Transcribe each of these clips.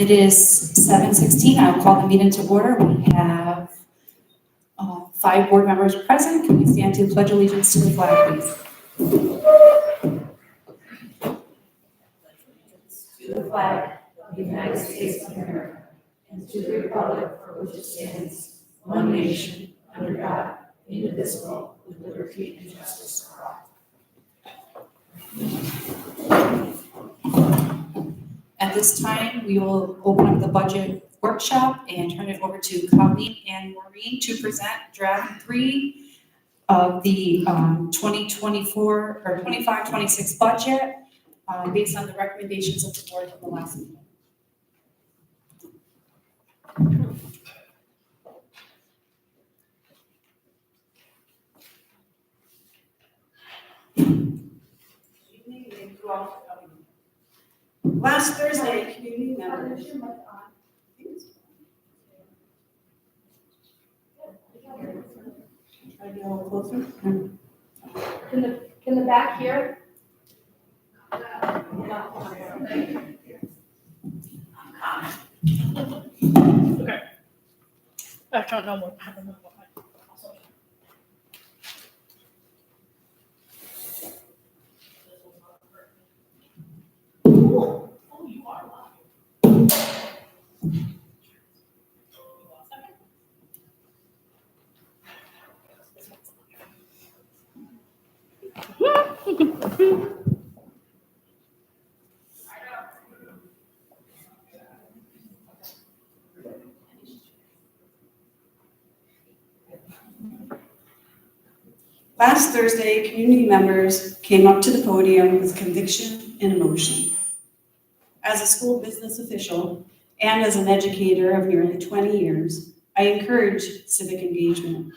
It is 7:16. I'll call the meeting to order. We have 5 board members present. Can we stand to pledge allegiance to the flag, please? To the flag of the United States of America and to the republic for which it stands, one nation, under God, indivisible, with liberty and justice for all. At this time, we will open up the budget workshop and turn it over to Colleen and Maureen to present draft 3 of the 2024 or 25-26 budget based on the recommendations of the board from the last meeting. Last Thursday, community members. Try to get a little closer. Can the back here? Okay. I don't know what. Oh, you are live. Last Thursday, community members came up to the podium with conviction and emotion. As a school business official and as an educator of nearly 20 years, I encourage civic engagement,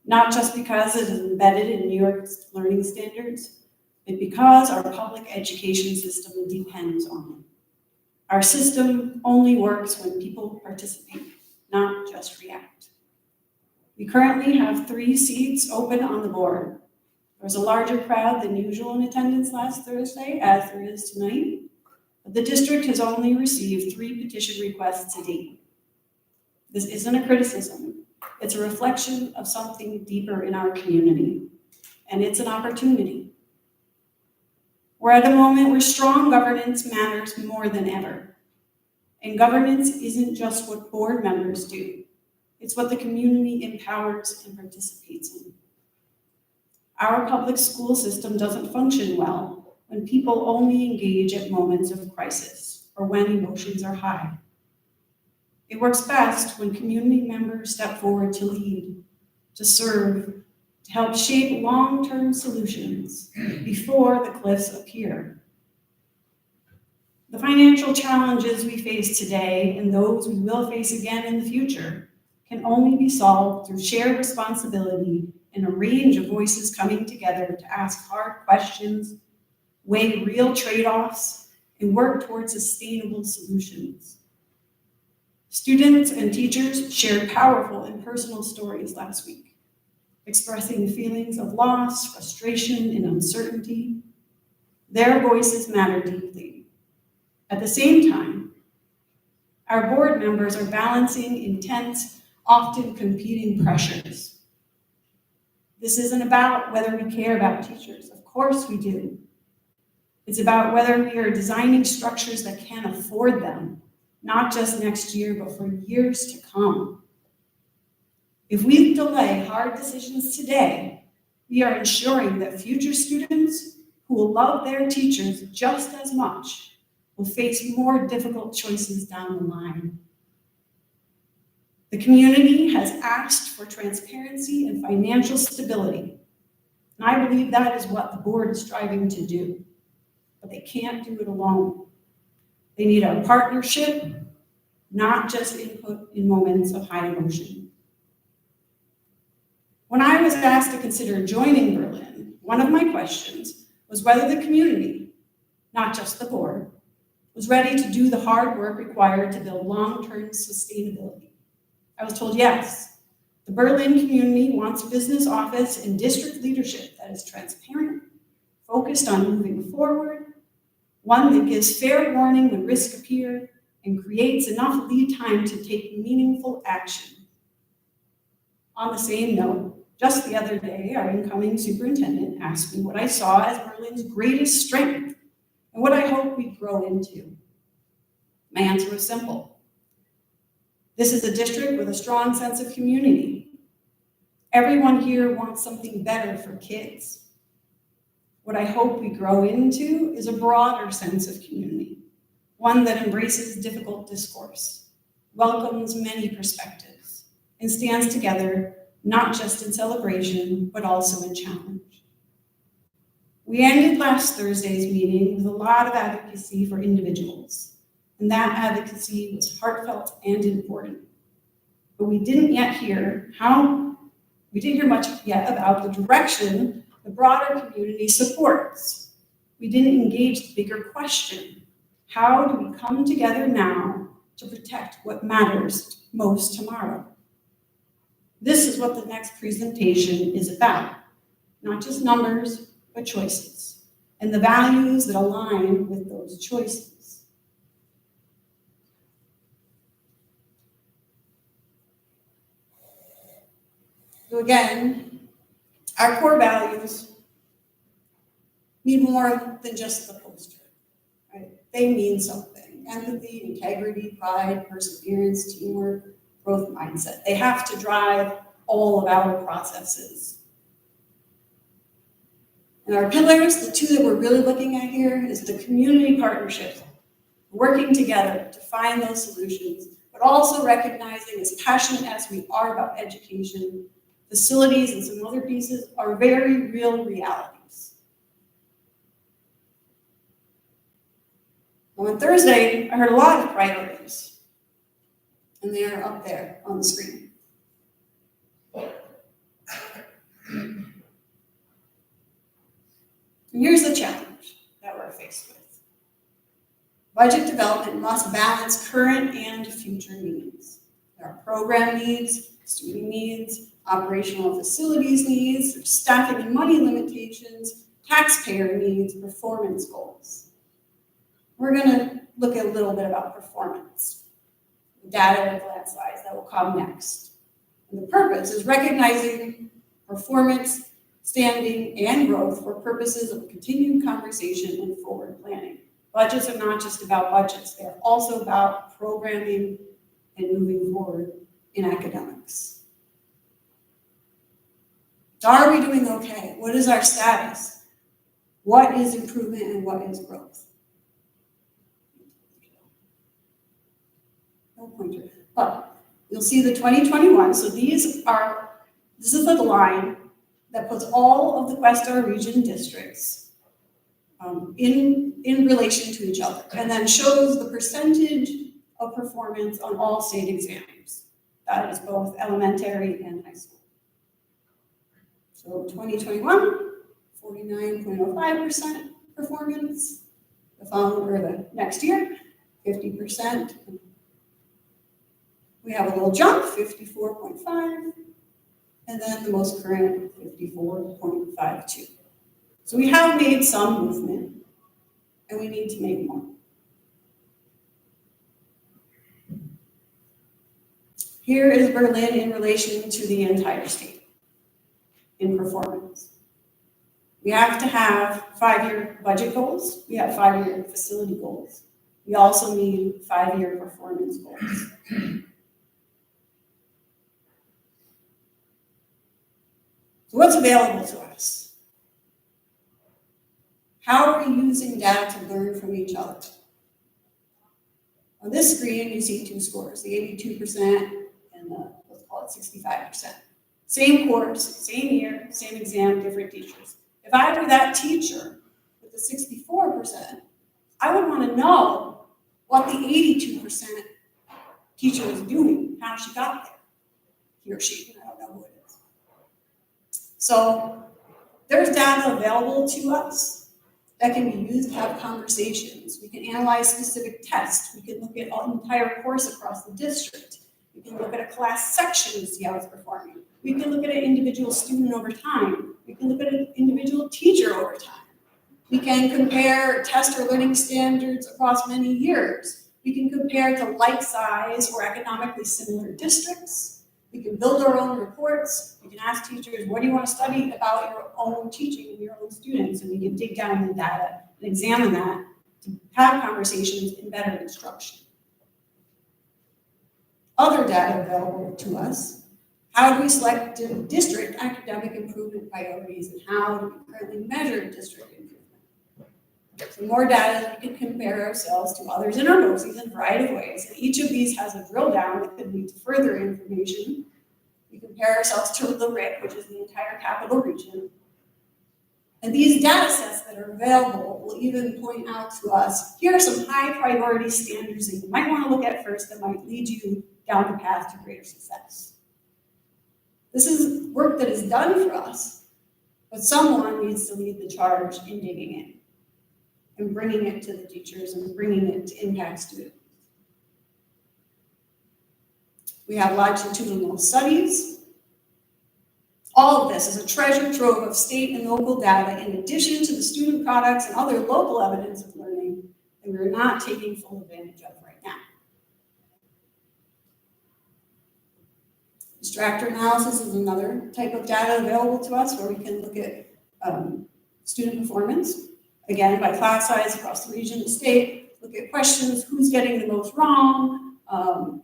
not just because it is embedded in New York's learning standards, but because our public education system depends on it. Our system only works when people participate, not just react. We currently have 3 seats open on the board. There was a larger crowd than usual in attendance last Thursday, as there is tonight. But the district has only received 3 petition requests to date. This isn't a criticism. It's a reflection of something deeper in our community, and it's an opportunity. We're at a moment where strong governance matters more than ever. And governance isn't just what board members do. It's what the community empowers and participates in. Our public school system doesn't function well when people only engage at moments of crisis or when emotions are high. It works best when community members step forward to lead, to serve, to help shape long-term solutions before the cliffs appear. The financial challenges we face today and those we will face again in the future can only be solved through shared responsibility and a range of voices coming together to ask hard questions, weigh real trade-offs, and work towards sustainable solutions. Students and teachers shared powerful and personal stories last week, expressing feelings of loss, frustration, and uncertainty. Their voices matter deeply. At the same time, our board members are balancing intense, often competing pressures. This isn't about whether we care about teachers. Of course we do. It's about whether we are designing structures that can afford them, not just next year, but for years to come. If we delay hard decisions today, we are ensuring that future students who will love their teachers just as much will face more difficult choices down the line. The community has asked for transparency and financial stability, and I believe that is what the board is striving to do, but they can't do it alone. They need our partnership, not just input in moments of high emotion. When I was asked to consider joining Berlin, one of my questions was whether the community, not just the board, was ready to do the hard work required to build long-term sustainability. I was told yes. The Berlin community wants a business office and district leadership that is transparent, focused on moving forward, one that gives fair warning when risks appear, and creates enough lead time to take meaningful action. On the same note, just the other day, our incoming superintendent asked me what I saw as Berlin's greatest strength and what I hope we grow into. My answer was simple. This is a district with a strong sense of community. Everyone here wants something better for kids. What I hope we grow into is a broader sense of community, one that embraces difficult discourse, welcomes many perspectives, and stands together not just in celebration, but also in challenge. We ended last Thursday's meeting with a lot of advocacy for individuals, and that advocacy was heartfelt and important. But we didn't hear much yet about the direction the broader community supports. We didn't engage the bigger question. How do we come together now to protect what matters most tomorrow? This is what the next presentation is about. Not just numbers, but choices, and the values that align with those choices. So again, our core values mean more than just the poster, right? They mean something. Empathy, integrity, pride, perseverance, teamwork, growth mindset. They have to drive all of our processes. And our pillars, the two that we're really looking at here, is the community partnerships, working together to find those solutions, but also recognizing, as passionate as we are about education, facilities and some other pieces are very real realities. Well, on Thursday, I heard a lot of priorities, and they are up there on the screen. And here's the challenge that we're faced with. Budget development must balance current and future needs. There are program needs, student needs, operational facilities needs, there's staffing and money limitations, taxpayer needs, performance goals. We're going to look at a little bit about performance. Data and glance slides that will come next. And the purpose is recognizing performance, standing, and growth for purposes of continued conversation and forward planning. Budgets are not just about budgets, they're also about programming and moving forward in academics. So are we doing okay? What is our status? What is improvement and what is growth? No pointer. But you'll see the 2021. So this is the line that puts all of the Questar region districts in relation to each other, and then shows the percentage of performance on all state exams. That is both elementary and high school. So 2021, 49.05% performance. The next year, 50%. We have a little jump, 54.5, and then the most current, 54.52. So we have made some movement, and we need to make more. Here is Berlin in relation to the entire state in performance. We have to have 5-year budget goals. We have 5-year facility goals. We also need 5-year performance goals. So what's available to us? How are we using data to learn from each other? On this screen, you see two scores, the 82% and the, let's call it 65%. Same course, same year, same exam, different teachers. If I were that teacher with the 64%, I would want to know what the 82% teacher was doing, how she got there. He or she, I don't know who it is. So there's data available to us that can be used to have conversations. We can analyze specific tests. We can look at an entire course across the district. We can look at a class section to see how it's performing. We can look at an individual student over time. We can look at an individual teacher over time. We can compare test or learning standards across many years. We can compare to like-size or economically similar districts. We can build our own reports. We can ask teachers, what do you want to study about your own teaching and your own students? And we can dig down in the data and examine that to have conversations in better instruction. Other data available to us. How do we select district academic improvement priorities, and how do we currently measure district improvement? So more data we can compare ourselves to others in our BOCES in a variety of ways. And each of these has a drill down that could lead to further information. We compare ourselves to the RIC, which is the entire capital region. And these data sets that are available will even point out to us, here are some high priority standards that you might want to look at first that might lead you down the path to greater success. This is work that is done for us, but someone needs to lead the charge in digging in and bringing it to the teachers and bringing it to impact students. We have longitudinal studies. All of this is a treasure trove of state and local data in addition to the student products and other local evidence of learning that we're not taking full advantage of right now. Distractor analysis is another type of data available to us where we can look at student performance, again, by class size across the region and state, look at questions, who's getting the most wrong.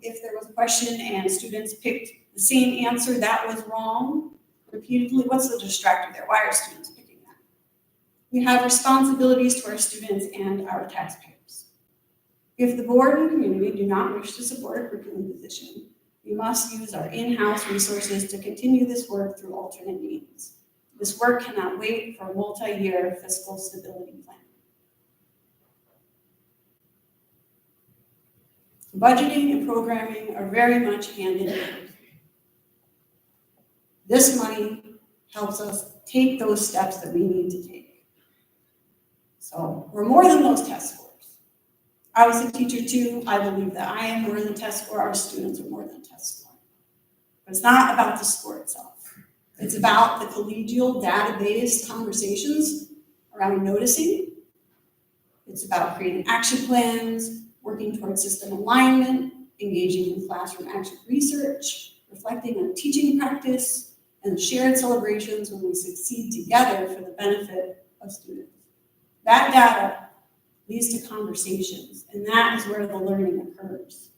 If there was a question and students picked the same answer that was wrong repeatedly, what's the distractor there? Why are students picking that? We have responsibilities to our students and our taxpayers. If the board and community do not wish to support a curriculum position, we must use our in-house resources to continue this work through alternate means. This work cannot wait for a multi-year fiscal stability plan. Budgeting and programming are very much hand in hand. This money helps us take those steps that we need to take. So we're more than those test scores. I was a teacher too. I believe that I am more than a test score. Our students are more than a test score. But it's not about the score itself. It's about the collegial data-based conversations around noticing. It's about creating action plans, working towards system alignment, engaging in classroom action research, reflecting on teaching practice, and shared celebrations when we succeed together for the benefit of students. That data leads to conversations, and that is where the learning occurs.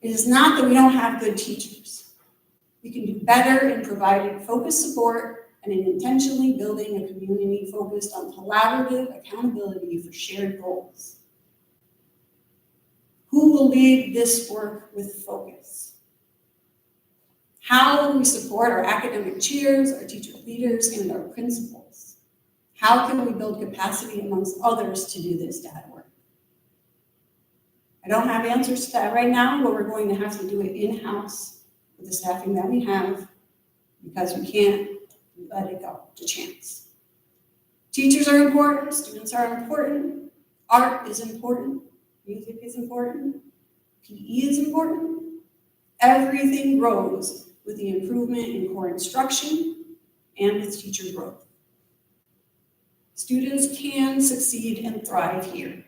It is not that we don't have good teachers. We can do better in providing focused support and in intentionally building a community focused on collaborative accountability for shared goals. Who will lead this work with focus? How will we support our academic chairs, our teacher leaders, and our principals? How can we build capacity amongst others to do this data work? I don't have answers to that right now, but we're going to have to do it in-house with the staffing that we have because we can't let it go to chance. Teachers are important, students are important, art is important, music is important, PE is important. Everything grows with the improvement in core instruction and with teacher growth. Students can succeed and thrive here.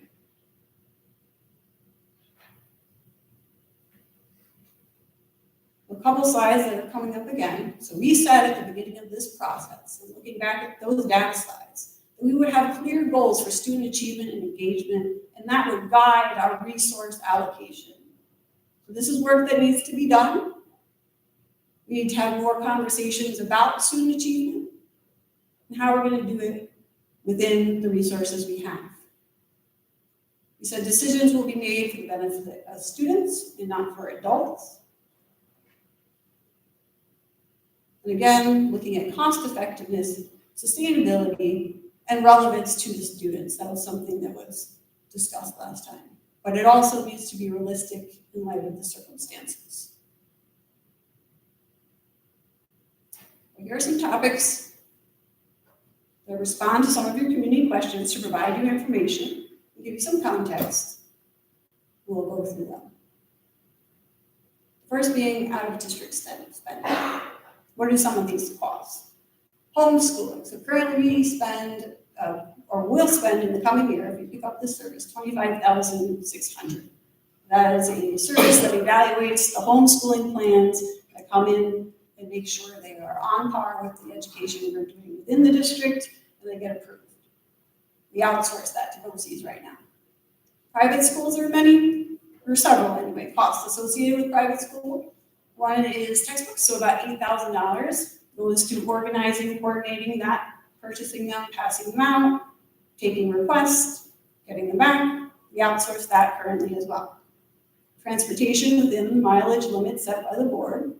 A couple slides that are coming up again. So we said at the beginning of this process, and looking back at those data slides, that we would have clear goals for student achievement and engagement, and that would guide our resource allocation. So this is work that needs to be done. We need to have more conversations about student achievement and how we're going to do it within the resources we have. We said decisions will be made for the benefit of students and not for adults. And again, looking at cost effectiveness, sustainability, and relevance to the students. That was something that was discussed last time. But it also needs to be realistic in light of the circumstances. Here are some topics that respond to some of your community questions to provide you information and give you some context. We'll go through them. First being out-of-district spending. What do some of these cost? Homeschooling. So currently we spend or will spend in the coming year, if you pick up this service, $25,600. That is a service that evaluates the homeschooling plans that come in and make sure they are on par with the education we're doing within the district, and they get approved. We outsource that to BOCES right now. Private schools, there are many, or several anyway, costs associated with private school. One is textbooks, so about $8,000 goes to organizing, coordinating that, purchasing them, passing them out, taking requests, getting them back. We outsource that currently as well. Transportation within the mileage limit set by the board.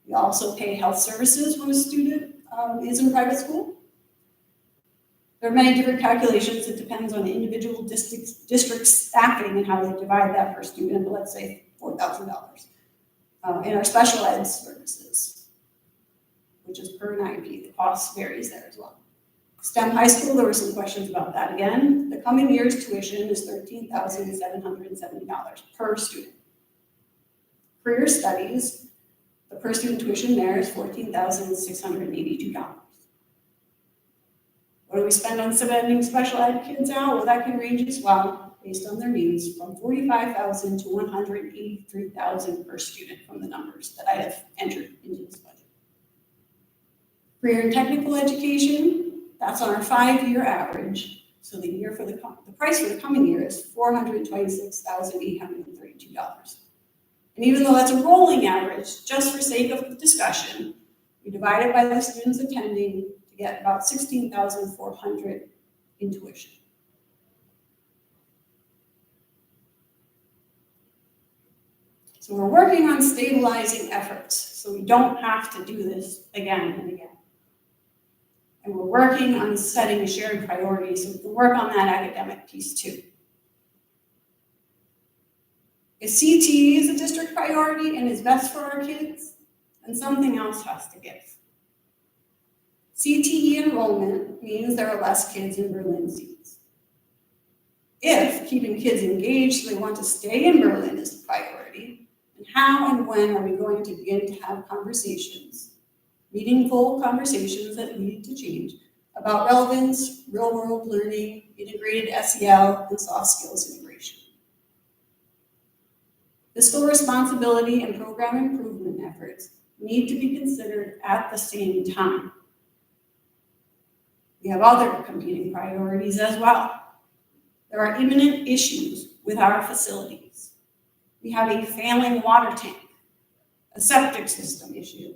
We also pay health services when a student is in private school. There are many different calculations. It depends on the individual district staffing and how they divide that per student, but let's say $4,000. In our special ed services, which is per an IEP, the cost varies there as well. STEM high school, there were some questions about that again. The coming year's tuition is $13,770 per student. Career studies, the per student tuition there is $14,682. What do we spend on sending special ed kids out? Well, that can range as well, based on their needs, from $45,000 to $183,000 per student from the numbers that I have entered into this budget. Career and technical education, that's on our 5-year average. So the price for the coming year is $426,832. And even though that's a rolling average, just for sake of discussion, we divide it by the students attending to get about $16,400 in tuition. So we're working on stabilizing efforts, so we don't have to do this again and again. And we're working on setting a shared priority, so we can work on that academic piece too. If CTE is a district priority and is best for our kids, then something else has to give. CTE enrollment means there are less kids in Berlin seats. If keeping kids engaged so they want to stay in Berlin is a priority, then how and when are we going to begin to have conversations, meaningful conversations that lead to change about relevance, real-world learning, integrated SEL, and soft skills integration? Fiscal responsibility and program improvement efforts need to be considered at the same time. We have other competing priorities as well. There are imminent issues with our facilities. We have a failing water tank, a septic system issue.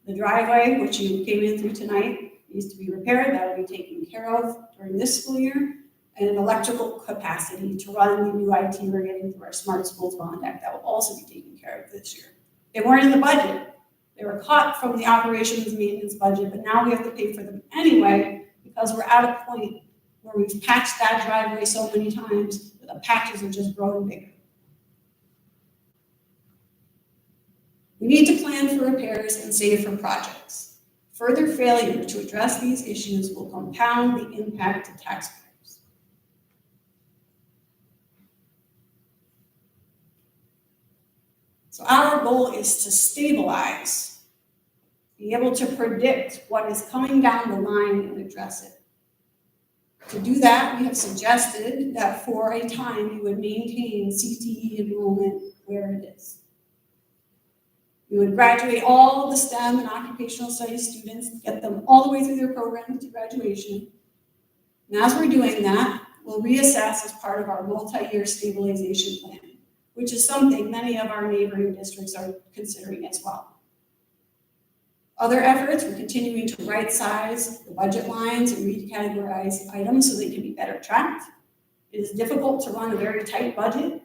The driveway, which you came in through tonight, needs to be repaired. That will be taken care of during this school year. And an electrical capacity to run the new IT we're getting through our Smart Schools Bond Act. That will also be taken care of this year. They weren't in the budget. They were cut from the operations and maintenance budget, but now we have to pay for them anyway because we're at a point where we've patched that driveway so many times that the patches are just growing bigger. We need to plan for repairs and save for projects. Further failure to address these issues will compound the impact to taxpayers. So our goal is to stabilize, be able to predict what is coming down the line and address it. To do that, we have suggested that for a time we would maintain CTE enrollment where it is. We would graduate all of the STEM and occupational studies students, get them all the way through their program to graduation. And as we're doing that, we'll reassess as part of our multi-year stabilization plan, which is something many of our neighboring districts are considering as well. Other efforts, we're continuing to right-size the budget lines and recategorize items so they can be better tracked. It is difficult to run a very tight budget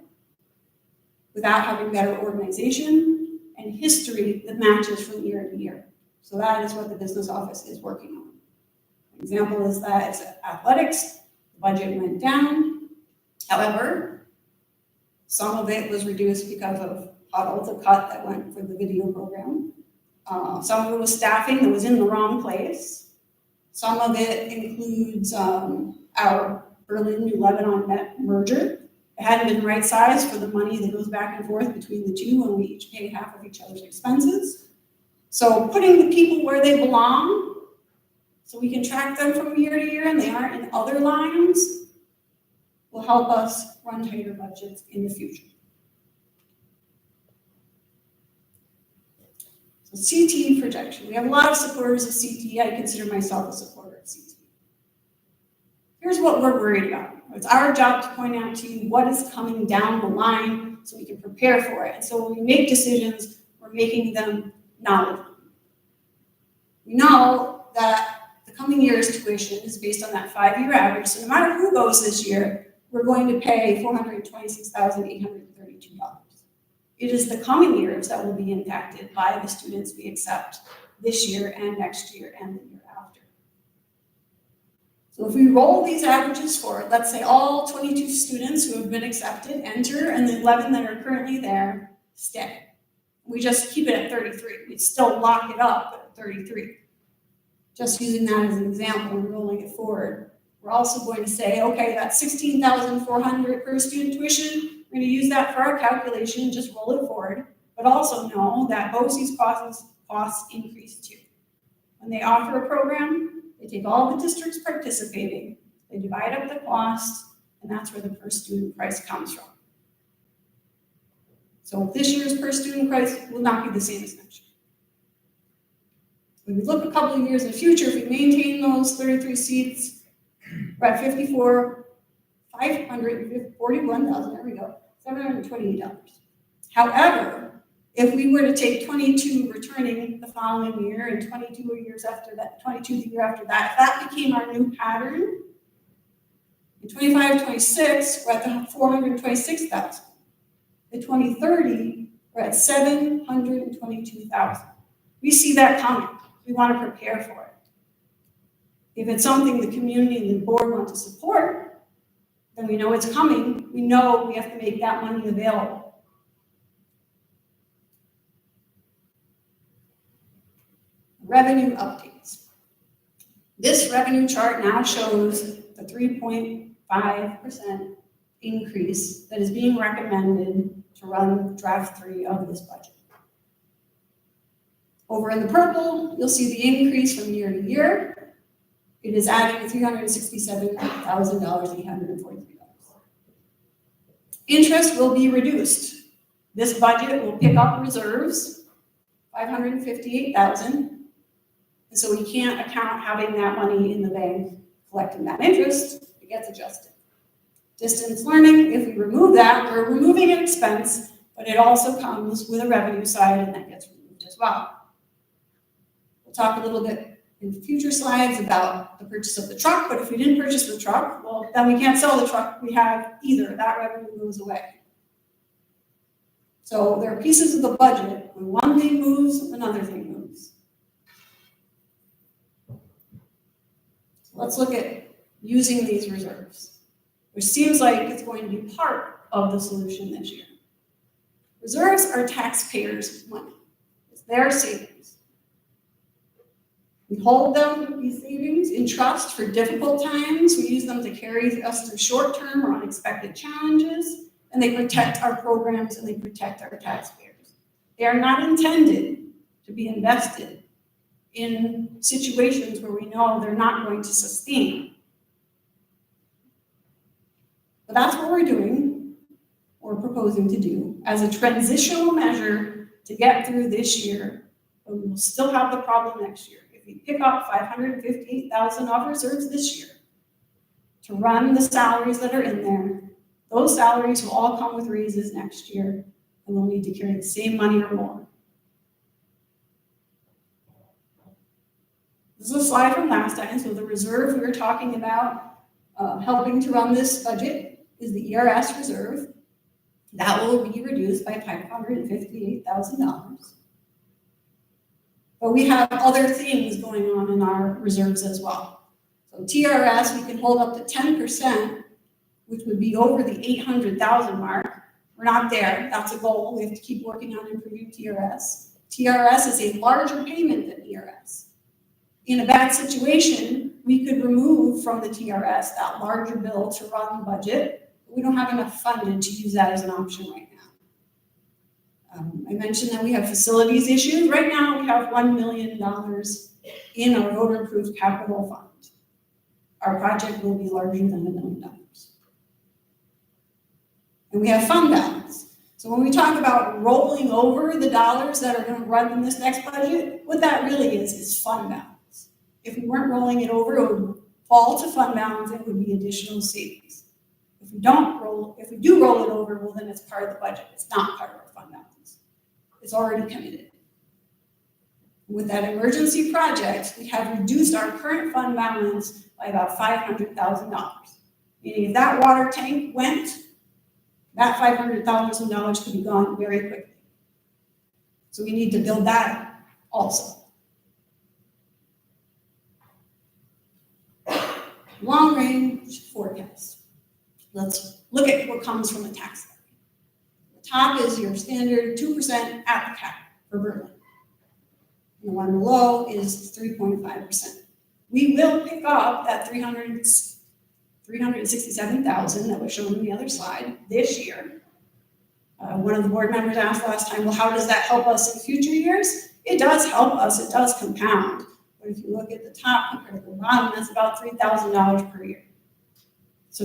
without having better organization and history that matches from year to year. So that is what the business office is working on. An example is that it's athletics, the budget went down. However, some of it was reduced because of Huddle, the cut that went for the video program. Some of it was staffing that was in the wrong place. Some of it includes our Berlin New Lebanon Met merger. It hadn't been right sized for the money that goes back and forth between the two when we each pay half of each other's expenses. So putting the people where they belong so we can track them from year to year and they aren't in other lines, will help us run tighter budgets in the future. So CTE projection. We have a lot of supporters of CTE. I consider myself a supporter of CTE. Here's what we're worried about. It's our job to point out to you what is coming down the line so we can prepare for it. And so when we make decisions, we're making them knowledgeable. We know that the coming year's tuition is based on that 5-year average. So no matter who goes this year, we're going to pay $426,832. It is the coming years that will be impacted by the students we accept this year and next year and the year after. So if we roll these averages forward, let's say all 22 students who have been accepted enter and the 11 that are currently there stay. We just keep it at 33. We'd still lock it up at 33. Just using that as an example and rolling it forward. We're also going to say, okay, that's $16,400 per student tuition. We're going to use that for our calculation and just roll it forward, but also know that BOCES costs increase too. When they offer a program, they take all the districts participating, they divide up the cost, and that's where the per student price comes from. So this year's per student price will not be the same as next year. When we look a couple of years in the future, if we maintain those 33 seats, we're at $541,000, there we go, $728. However, if we were to take 22 returning the following year and 22 years after that, 22 the year after that, if that became our new pattern, in 25, 26, we're at the 426,000. In 2030, we're at 722,000. We see that coming. We want to prepare for it. If it's something the community and the board want to support, then we know it's coming. We know we have to make that money available. Revenue updates. This revenue chart now shows the 3.5% increase that is being recommended to run draft 3 of this budget. Over in the purple, you'll see the increase from year to year. It is adding $367,843. Interest will be reduced. This budget will pick up reserves, $558,000, and so we can't account having that money in the bank collecting that interest. It gets adjusted. Distance learning, if we remove that, we're removing an expense, but it also comes with a revenue side, and that gets removed as well. We'll talk a little bit in future slides about the purchase of the truck, but if we didn't purchase the truck, well, then we can't sell the truck we have either. That revenue goes away. So there are pieces of the budget. When one thing moves, another thing moves. So let's look at using these reserves, which seems like it's going to be part of the solution this year. Reserves are taxpayers' money. It's their savings. We hold them, these savings, in trust for difficult times. We use them to carry us through short-term or unexpected challenges, and they protect our programs and they protect our taxpayers. They are not intended to be invested in situations where we know they're not going to sustain. But that's what we're doing, or proposing to do, as a transitional measure to get through this year, but we will still have the problem next year. We pick up $558,000 of reserves this year to run the salaries that are in there. Those salaries will all come with raises next year, and we'll need to carry the same money or more. This is a slide from last time. So the reserve we were talking about helping to run this budget is the ERS reserve. That will be reduced by $558,000. But we have other things going on in our reserves as well. So TRS, we can hold up to 10%, which would be over the 800,000 mark. We're not there. That's a goal. We have to keep working on improving TRS. TRS is a larger payment than ERS. In a bad situation, we could remove from the TRS that larger bill to run the budget. But we don't have enough funding to use that as an option right now. I mentioned that we have facilities issues. Right now, we have $1 million in our voter-approved capital fund. Our project will be larger than $1 million. And we have fund balance. So when we talk about rolling over the dollars that are going to run in this next budget, what that really is fund balance. If we weren't rolling it over, it would fall to fund balance, it would be additional savings. If we do roll it over, well, then it's part of the budget. It's not part of our fund balance. It's already committed. With that emergency project, we have reduced our current fund balance by about $500,000. Meaning if that water tank went, that $500,000 could be gone very quickly. So we need to build that also. Long range forecast. Let's look at what comes from the tax levy. The top is your standard 2% at the cap for Berlin. And the one below is 3.5%. We will pick up that 367,000 that was shown on the other slide this year. One of the board members asked last time, well, how does that help us in future years? It does help us, it does compound. But if you look at the top compared to the bottom, that's about $3,000 per year. So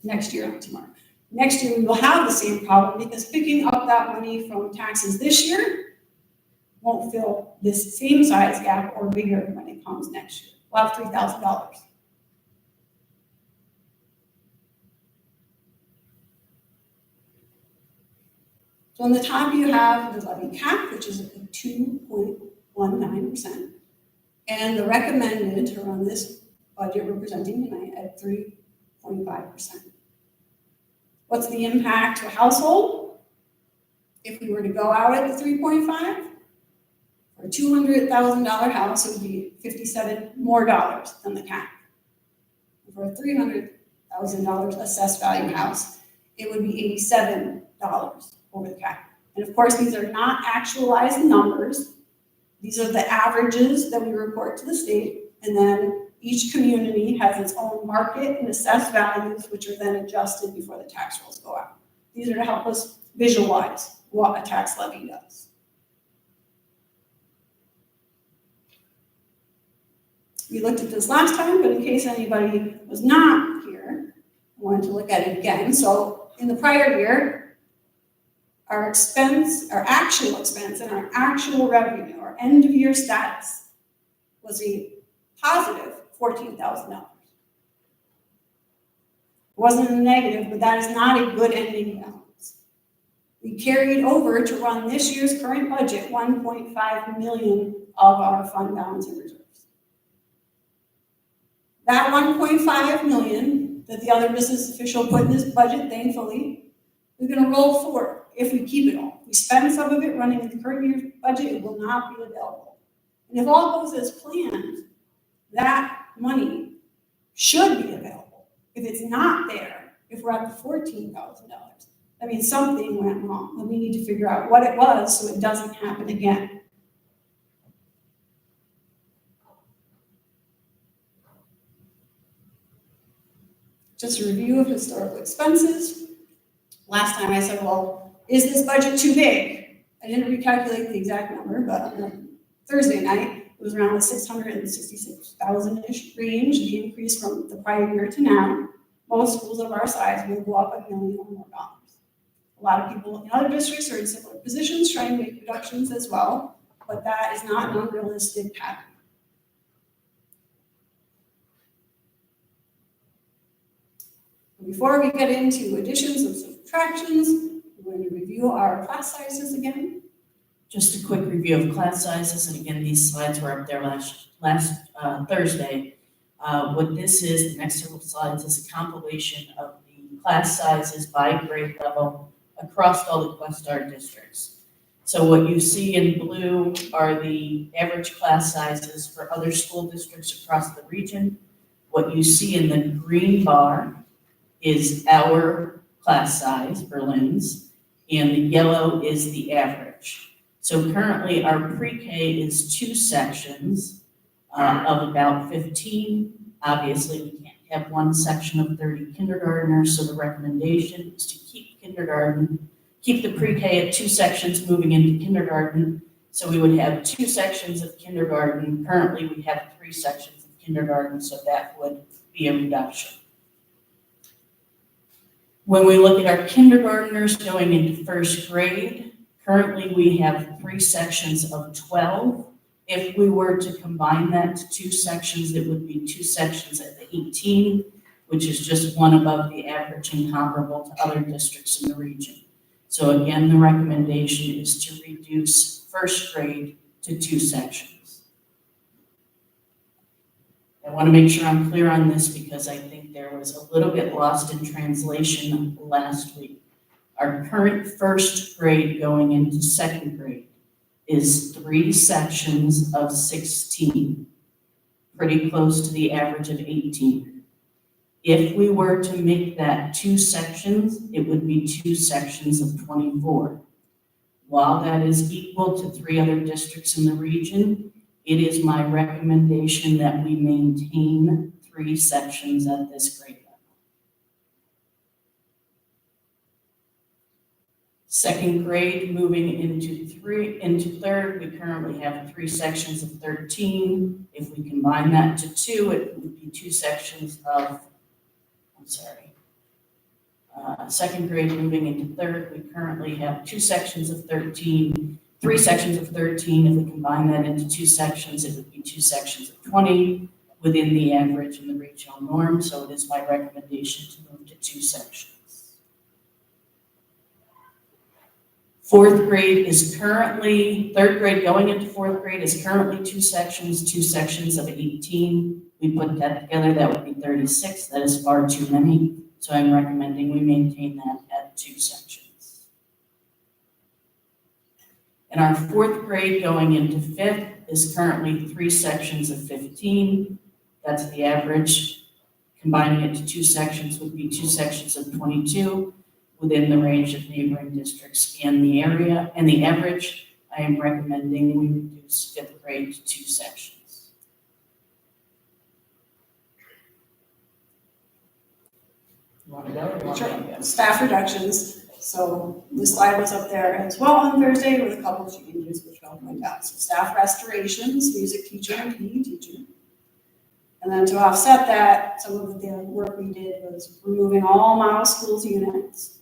next year we will have the same problem because picking up that money from taxes this year won't fill this same size gap or bigger when it comes next year. We'll have $3,000. So on the top you have the levy cap, which is at 2.19%, and the recommended to run this budget we're presenting tonight at 3.5%. What's the impact to a household? If we were to go out at the 3.5, for a $200,000 house, it would be $57 more than the cap. For a $300,000 assessed value house, it would be $87 over the cap. And of course, these are not actualized numbers. These are the averages that we report to the state, and then each community has its own market and assessed values, which are then adjusted before the tax rolls go out. These are to help us visualize what a tax levy does. We looked at this last time, but in case anybody was not here, I wanted to look at it again. So in the prior year, our actual expense and our actual revenue, our end of year status, was a positive $14,000. It wasn't a negative, but that is not a good ending balance. We carried over to run this year's current budget $1.5 million of our fund balance and reserves. That $1.5 million that the other business official put in this budget, thankfully, we're going to roll forward if we keep it all. If we spend some of it running in the current year's budget, it will not be available. And if all goes as planned, that money should be available. If it's not there, if we're at the $14,000, that means something went wrong, and we need to figure out what it was so it doesn't happen again. Just a review of historical expenses. Last time I said, well, is this budget too big? I didn't recalculate the exact number, but on Thursday night, it was around the $666,000-ish range, the increase from the prior year to now. Most schools of our size will go up $1 million or more. A lot of people in other districts are in similar positions trying to make reductions as well, but that is not an unrealistic pattern. Before we get into additions and subtractions, we're going to review our class sizes again. Just a quick review of class sizes, and again, these slides were up there last Thursday. What this is, the next several slides, is a compilation of the class sizes by grade level across all the Questar districts. So what you see in blue are the average class sizes for other school districts across the region. What you see in the green bar is our class size, Berlin's, and the yellow is the average. So currently our pre-K is 2 sections of about 15. Obviously we can't have one section of 30 kindergartners, so the recommendation is to keep kindergarten keep the pre-K at 2 sections moving into kindergarten. So we would have 2 sections of kindergarten. Currently, we have 3 sections of kindergarten, so that would be a reduction. When we look at our kindergartners going into first grade, currently we have 3 sections of 12. If we were to combine that to 2 sections, it would be 2 sections at the 18, which is just one above the average and comparable to other districts in the region. So again, the recommendation is to reduce first grade to 2 sections. I want to make sure I'm clear on this because I think there was a little bit lost in translation last week. Our current first grade going into second grade is 3 sections of 16, pretty close to the average of 18. If we were to make that 2 sections, it would be 2 sections of 24. While that is equal to 3 other districts in the region, it is my recommendation that we maintain 3 sections at this grade level. Second grade moving into third, we currently have 3 sections of 13. If we combine that to 2, it would be 2 sections of, second grade moving into third, we currently have 2 sections of 13, 3 sections of 13. If we combine that into 2 sections, it would be 2 sections of 20 within the average and the regional norm. So it is my recommendation to move to 2 sections. Third grade going into 4th grade is currently 2 sections of 18. We put that together, that would be 36. That is far too many. So I'm recommending we maintain that at 2 sections. And our 4th grade going into 5th is currently 3 sections of 15. That's the average. Combining it to 2 sections would be 2 sections of 22 within the range of neighboring districts and the area. And the average, I am recommending we reduce 5th grade to 2 sections. You want to go or you want me to go? Staff reductions. So the slide was up there as well on Thursday with a couple of changes, which I'll point out. So staff restorations, music teacher and PE teacher. And then to offset that, some of the work we did was removing all model schools units,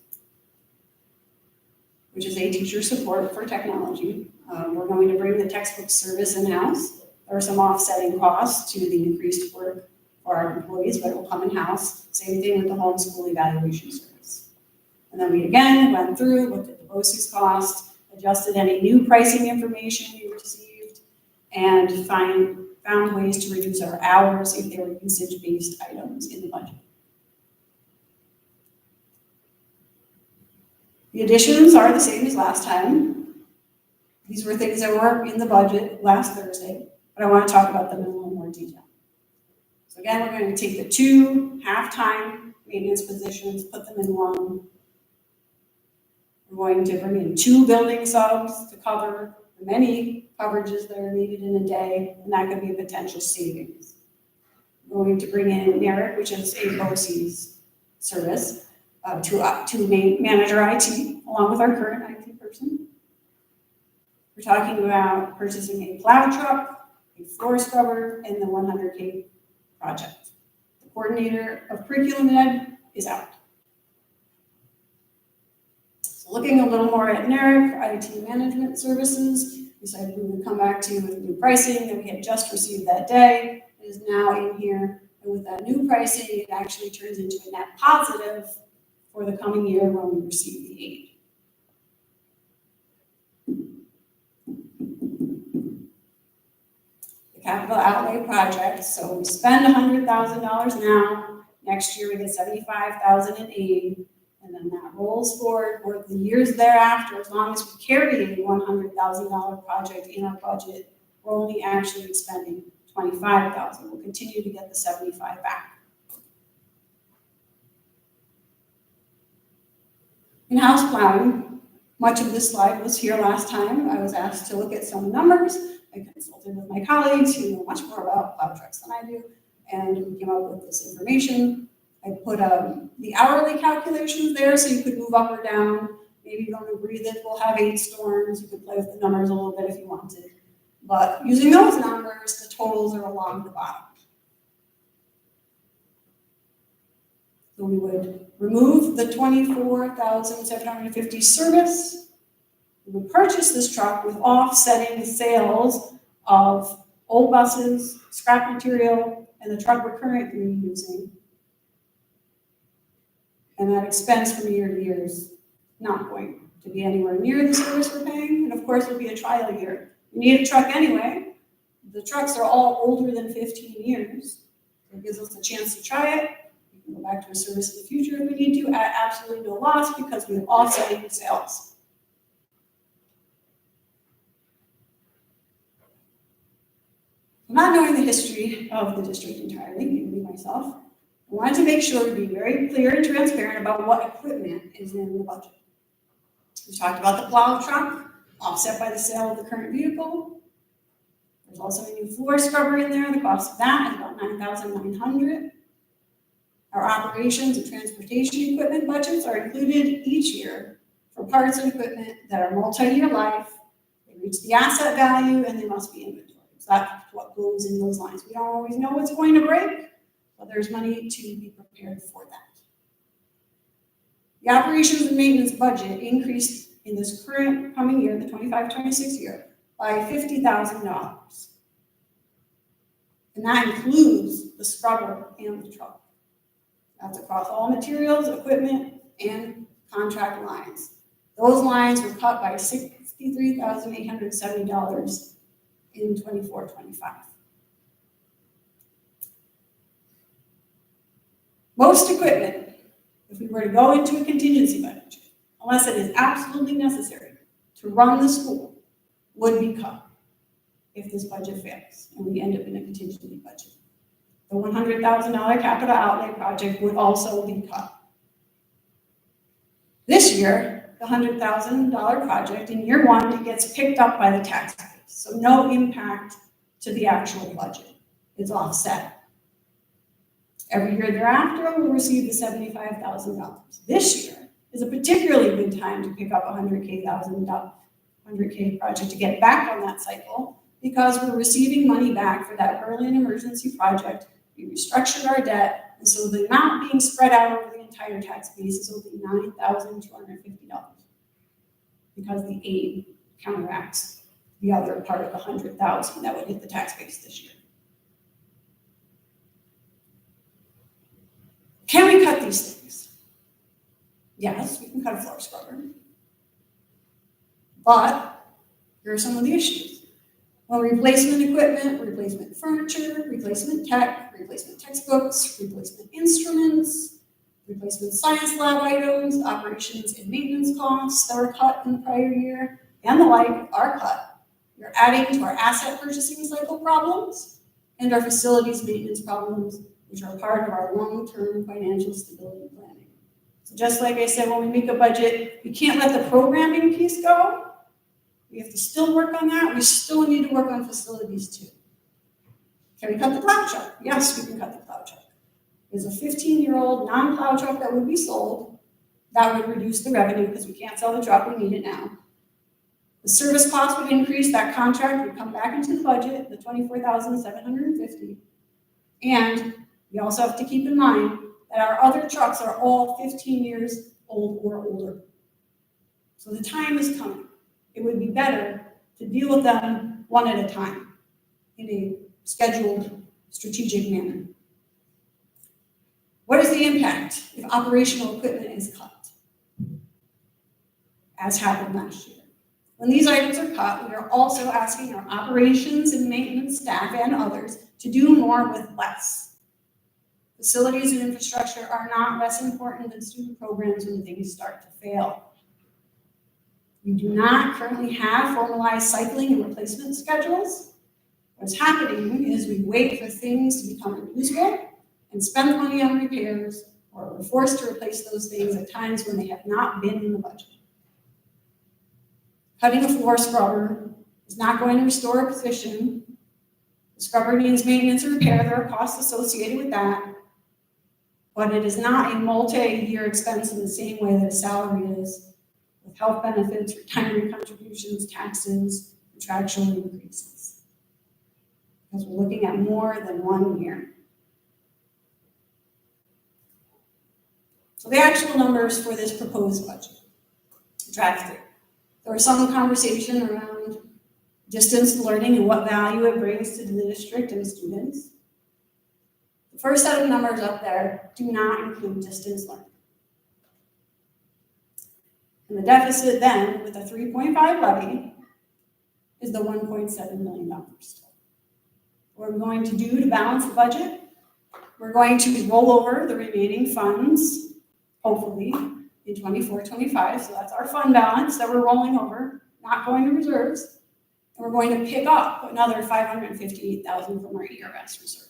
which is a teacher support for technology. We're going to bring the textbook service in-house. There are some offsetting costs to the increased work for our employees, but it will come in-house. Same thing with the homeschool evaluation service. And then we again went through, looked at the BOCES cost, adjusted any new pricing information we received, and found ways to reduce our hours if they were usage-based items in the budget. The additions are the same as last time. These were things that were in the budget last Thursday, but I want to talk about them in a little more detail. So again, we're going to take the 2 half-time maintenance positions, put them in one. We're going to bring in 2 building subs to cover the many coverages that are needed in a day, and that could be a potential savings. We're going to bring in NARIC, which is a BOCES service, to manage our IT, along with our current IT person. We're talking about purchasing a plow truck, a floor scrubber, and the 100K project. The coordinator of curriculum ed is out. So looking a little more at NARIC, IT management services, we decided we would come back to you with new pricing that we had just received that day. It is now in here, and with that new pricing, it actually turns into a net positive for the coming year when we receive the aid. The capital outlay project, so we spend $100,000 now, next year we get $75,000 in aid, and then that rolls forward for the years thereafter. As long as we carry a $100,000 project in our budget, we're only actually expending $25,000. We'll continue to get the $75,000 back. In-house plowing, much of this slide was here last time. I was asked to look at some numbers. I consulted with my colleagues who know much more about plow trucks than I do, and we came up with this information. I put the hourly calculations there so you could move up or down Maybe you don't agree that we'll have 8 storms, you could play with the numbers a little bit if you wanted. But using those numbers, the totals are along the bottom. So we would remove the $24,750 service. We would purchase this truck with offsetting sales of old buses, scrap material, and the truck we're currently using. And that expense from year to year is not going to be anywhere near the service we're paying. And of course, it'll be a trial year. We need a truck anyway. The trucks are all older than 15 years. So it gives us a chance to try it. We can go back to a service in the future if we need to at absolutely no loss because we have offsetting sales. Not knowing the history of the district entirely, maybe myself, I wanted to make sure to be very clear and transparent about what equipment is in the budget. We talked about the plow truck, offset by the sale of the current vehicle. There's also a new floor scrubber in there. The cost of that is about $9,900. Our operations and transportation equipment budgets are included each year for parts and equipment that are multi-year life. They reach the asset value and they must be inventory. So that's what goes in those lines. We don't always know what's going to break, but there's money to be prepared for that. The operations and maintenance budget increased in this current coming year, the 25-26 year, by $50,000. And that includes the scrubber and the truck. That's across all materials, equipment, and contract lines. Those lines were cut by $63,870 in 24-25. Most equipment, if we were to go into a contingency budget, unless it is absolutely necessary to run the school, would be cut if this budget fails and we end up in a contingency budget. The $100,000 capital outlay project would also be cut. This year, the $100,000 project, in year one, it gets picked up by the tax base. So no impact to the actual budget. It's offset. Every year thereafter, we'll receive the $75,000. This year is a particularly good time to pick up a $100K project to get back on that cycle because we're receiving money back for that early and emergency project. We restructured our debt, and so the amount being spread out over the entire tax base will be $9,250 because the aid counteracts the other part of the $100,000 that would hit the tax base this year. Can we cut these things? Yes, we can cut a floor scrubber. But here are some of the issues. Well, replacement equipment, replacement furniture, replacement tech, replacement textbooks, replacement instruments, replacement science lab items, operations and maintenance costs that were cut in the prior year, and the like are cut. You're adding to our asset purchasing cycle problems and our facilities maintenance problems, which are part of our long-term financial stability planning. So just like I said, when we make a budget, we can't let the programming piece go. We have to still work on that. We still need to work on facilities too. Can we cut the plow truck? Yes, we can cut the plow truck. There's a 15-year-old non-plow truck that would be sold. That would reduce the revenue because we can't sell the truck, we need it now. The service cost would increase, that contract would come back into the budget, the $24,750. And we also have to keep in mind that our other trucks are all 15 years old or older. So the time is coming. It would be better to deal with them one at a time in a scheduled, strategic manner. What is the impact if operational equipment is cut, as happened last year? When these items are cut, we are also asking our operations and maintenance staff and others to do more with less. Facilities and infrastructure are not less important than student programs when things start to fail. We do not currently have formalized cycling and replacement schedules. What's happening is we wait for things to become unusable and spend money on repairs, or we're forced to replace those things at times when they have not been in the budget. Cutting a floor scrubber is not going to restore a position. The scrubber needs maintenance and repair. There are costs associated with that. But it is not a multi-year expense in the same way that a salary is with health benefits, retirement contributions, taxes, contractual increases. Because we're looking at more than 1 year. So the actual numbers for this proposed budget, draft 3. There was some conversation around distance learning and what value it brings to the district and students. The first set of numbers up there do not include distance learning. And the deficit then, with a 3.5 levy, is the $1.7 million. What we're going to do to balance the budget, we're going to roll over the remaining funds, hopefully, in 24-25. So that's our fund balance that we're rolling over, not going to reserves. And we're going to pick up another $558,000 from our ERS reserve.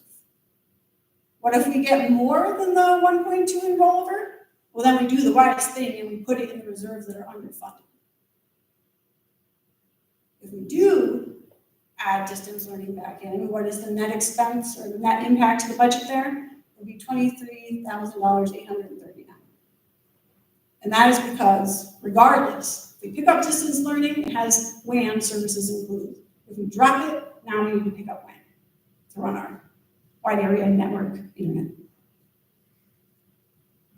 What if we get more than the 1.2 in rollover? Well, then we do the wise thing and we put it in the reserves that are underfunded. If we do add distance learning back in, what is the net expense or the net impact to the budget there? It would be $23,839. And that is because, regardless, if we pick up distance learning, it has WAN services included. If we drop it, now we need to pick up WAN to run our wide area network internet.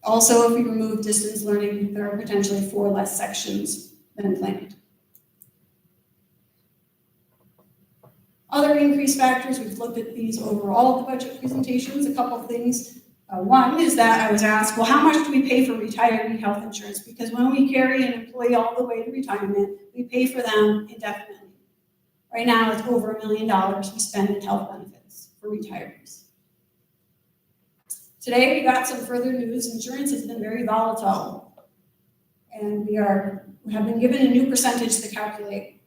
Also, if we remove distance learning, there are potentially 4 less sections than planned. Other increase factors, we've looked at these over all of the budget presentations. A couple of things. One is that I was asked, well, how much do we pay for retiree health insurance? Because when we carry an employee all the way to retirement, we pay for them indefinitely. Right now, it's over $1 million we spend in health benefits for retirees. Today, we got some further news. Insurance has been very volatile, and we have been given a new percentage to calculate.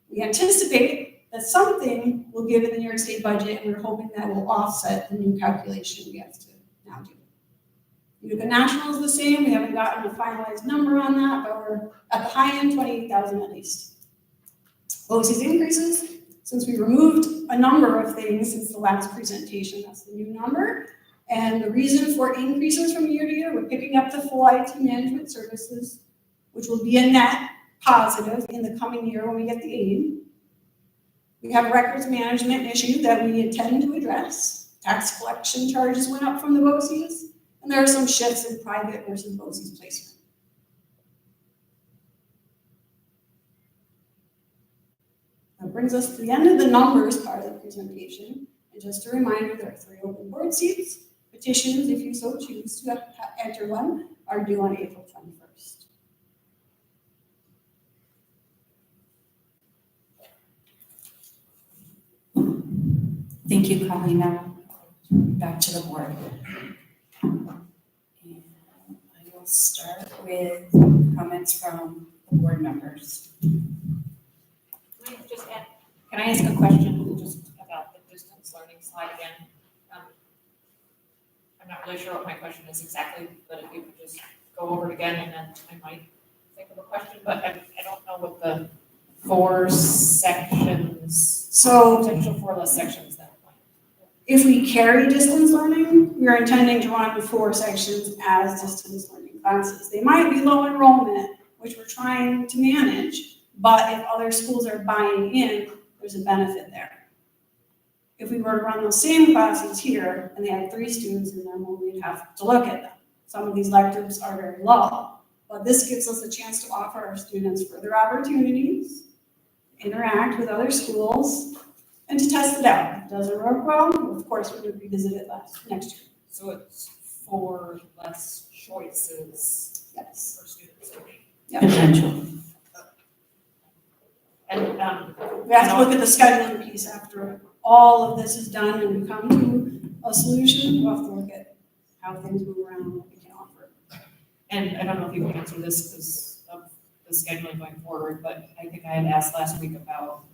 We anticipate that something will give in the New York State budget, and we're hoping that will offset the new calculation we have to now do. Utica National is the same. We haven't gotten a finalized number on that, but we're at the high end, $28,000 at least. OC's increases, since we removed a number of things since the last presentation, that's the new number. And the reason for increases from year to year, we're picking up the full IT management services, which will be a net positive in the coming year when we get the aid. We have a records management issue that we intend to address. Tax collection charges went up from the BOCES, and there are some shifts in private versus BOCES placement. That brings us to the end of the numbers part of the presentation. And just a reminder, there are 3 open board seats. Petitions, if you so choose to enter one, are due on April 21st. Thank you, Colleen. Now, back to the board. And I will start with comments from the board members. Can I ask a question just about the distance learning slide again? I'm not really sure what my question is exactly, but if you could just go over it again, and then I might think of a question, but I don't know what the 4 sections, potential 4 less sections that point. If we carry distance learning, we are intending to run 4 sections as distance learning classes. They might be low enrollment, which we're trying to manage, but if other schools are buying in, there's a benefit there. If we were to run those same classes here and they had 3 students in them, well, we'd have to look at them. Some of these electives are very low, but this gives us a chance to offer our students further opportunities, interact with other schools, and to test it out. If it doesn't work well, of course, we would revisit it next year. So it's 4 less choices Yes. for students. Yep. Potential. And We have to look at the scheduling piece after all of this is done and we come to a solution. We'll have to look at how things move around and what we can offer. And I don't know if you can answer this because of the scheduling going forward, but I think I had asked last week about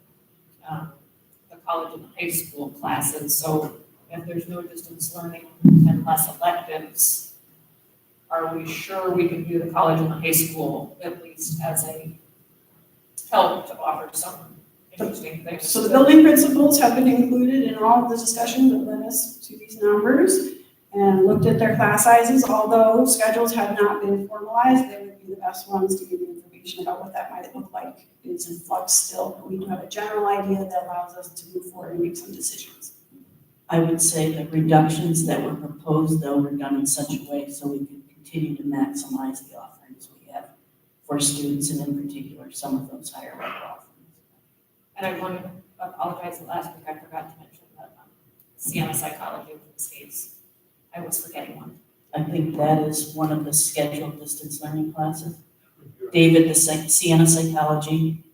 the college and high school classes. So if there's no distance learning and less electives, are we sure we can do the college and the high school at least as a help to offer some interesting things? So the building principals have been included in all of the discussions that led us to these numbers and looked at their class sizes. Although schedules have not been formalized, they would be the best ones to give you information. information about what that might look like is in flux still. But we do have a general idea that allows us to move forward and make some decisions. I would say the reductions that were proposed, though, were done in such a way so we could continue to maximize the offerings we have for students, and in particular, some of those higher level offerings. And I want to apologize, last week I forgot to mention that Sienna Psychology with the States. I was forgetting one. I think that is one of the scheduled distance learning classes. David, the Sienna Psychology,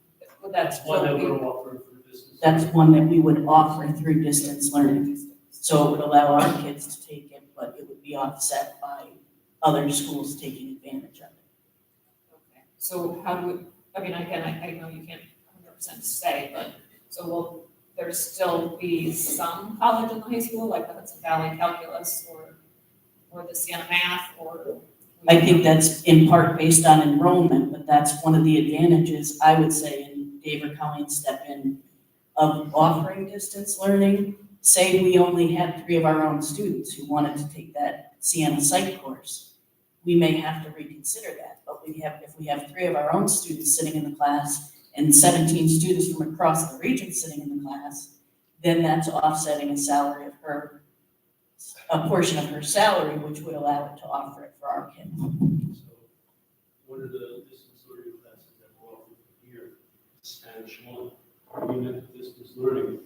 Would that One that still we're be? offering for business. that's one that we would offer through distance learning. So it would allow our kids to take it, but it would be offset by other schools taking advantage of it. Okay. So how do we, I mean, again, I know you can't 100% say, but so will there still be some college in the high school, like the Hudson Valley Calculus or the Sienna Math or? I think that's in part based on enrollment, but that's one of the advantages, I would say, and Dave or Colleen step in, of offering distance learning. Say we only had 3 of our own students who wanted to take that Sienna Psych course. We may have to reconsider that, but if we have 3 of our own students sitting in the class and 17 students from across the region sitting in the class, then that's offsetting a portion of her salary, which would allow it to offer it for our kids. So one of the distance learning classes that we're offering here, Spanish 1, even at distance learning,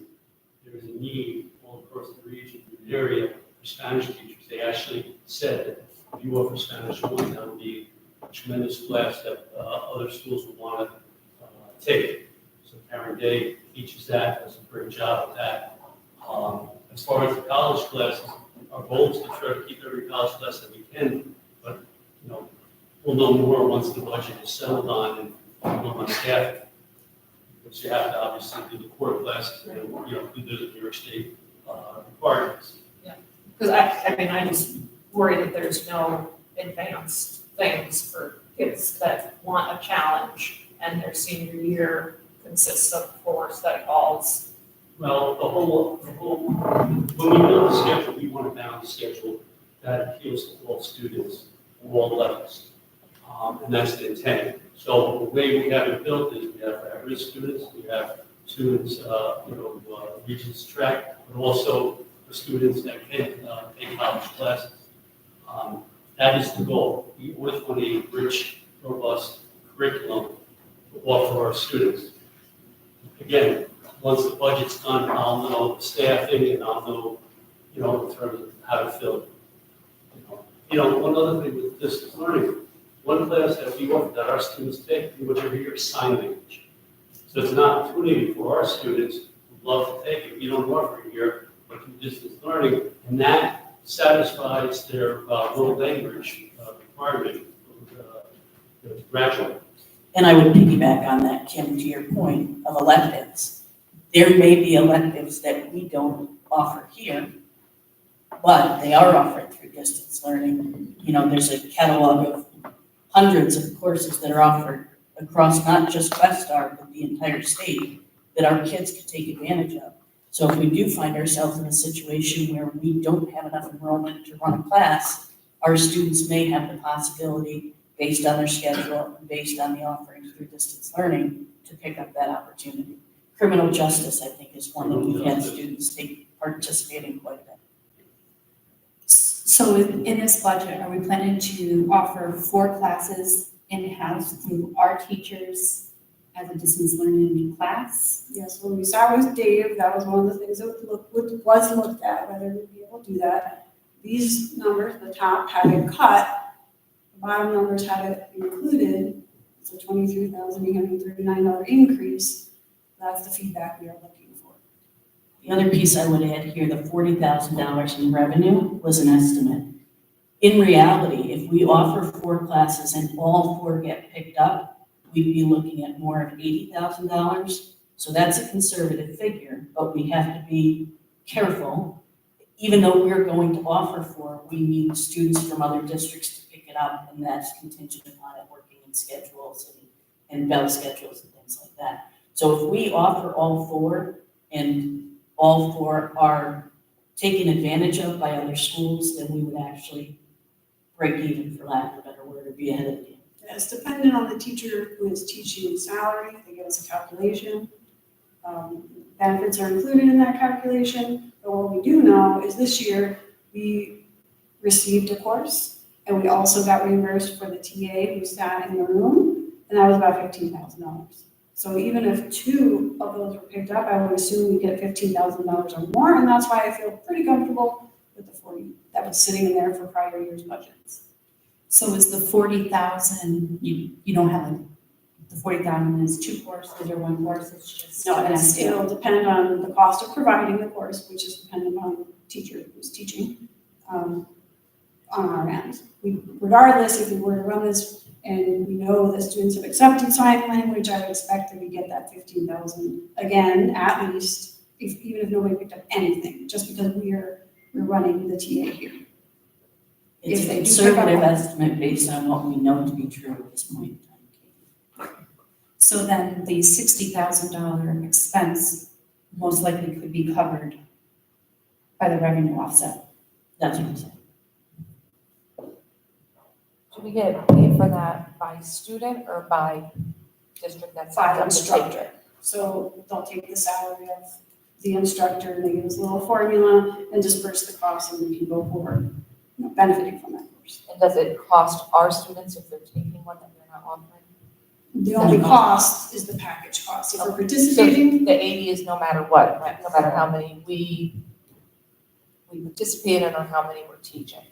there is a need all across the region, the area for Spanish teachers. They actually said that if you offer Spanish 1, that would be a tremendous class that other schools would want to take. So Karen Day teaches that, does a great job at that. As far as the college classes, our goal is to try to keep every college class that we can, but, we'll know more once the budget is settled on and on staff. Because you have to obviously do the core classes and, do the New York State requirements. Because I just worry that there's no advanced things for kids that want a challenge and their senior year consists of 4 study halls. Well, when we build the schedule, we want a balanced schedule that appeals to all students, all levels. And that's the intent. So the way we have it built is we have average students, we have students, Regents track, but also for students that can take college classes. That is the goal. We always want a rich, robust curriculum to offer our students. Again, once the budget's done, I'll know the staffing and I'll know, in terms of how to fill it. One other thing with distance learning, one class that we offer that our students take, which are here, is sign language. So it's an opportunity for our students who love to take it. We don't offer it here, but through distance learning, and that satisfies their world language requirement to graduate. And I would piggyback on that, Kim, to your point of electives. There may be electives that we don't offer here, but they are offered through distance learning. There's a catalog of hundreds of courses that are offered across not just Westar, but the entire state that our kids could take advantage of. So if we do find ourselves in a situation where we don't have enough enrollment to run a class, our students may have the possibility, based on their schedule, and based on the offerings through distance learning, to pick up that opportunity. Criminal justice, I think, is one that we've had students participate in quite a bit. So in this budget, are we planning to offer 4 classes in-house through our teachers as a distance learning class? Yes, when we started with Dave, that was one of the things that was looked at, whether we'd be able to do that. These numbers, the top had it cut, the bottom numbers had it included. It's a $23,839 increase. That's the feedback we are looking for. The other piece I would add here, the $40,000 in revenue was an estimate. In reality, if we offer 4 classes and all 4 get picked up, we'd be looking at more of $80,000. So that's a conservative figure, but we have to be careful. Even though we're going to offer 4, we need students from other districts to pick it up, and that's contingent upon it working in schedules and bell schedules and things like that. So if we offer all 4 and all 4 are taken advantage of by other schools, then we would actually break even, for lack of a better word, or be ahead of the game. It's dependent on the teacher who is teaching salary, they give us a calculation. Benefits are included in that calculation, but what we do know is this year, we received a course, and we also got reimbursed for the TA who sat in the room, and that was about $15,000. So even if 2 of those were picked up, I would assume we get $15,000 or more, and that's why I feel pretty comfortable with the 40 that was sitting in there for prior year's budgets. So is the 40,000, you don't have like, the 40,000 is 2 courses or 1 course, it's just? No, it'll depend on the cost of providing the course, which is dependent on the teacher who's teaching, on our end. Regardless, if we were to run this and we know the students have accepted sign language, I would expect that we get that 15,000 again, at least, even if nobody picked up anything, just because we're running the TA here. It's If they a do conservative pick up- estimate based on what we know to be true at this point in time. So then the $60,000 expense most likely could be covered by the revenue offset. That's what I'm saying. Do we get paid for that by student or by district that By signs up to take instructor. it? So they'll take the salary of the instructor, and they give us a little formula and disperse the cost, and we can go forward, benefiting from that course. And does it cost our students if they're taking one that we're not offering? The only cost is the package cost. If we're participating, So the 80 is no matter what, right? No matter how many we participate in or how many we're teaching.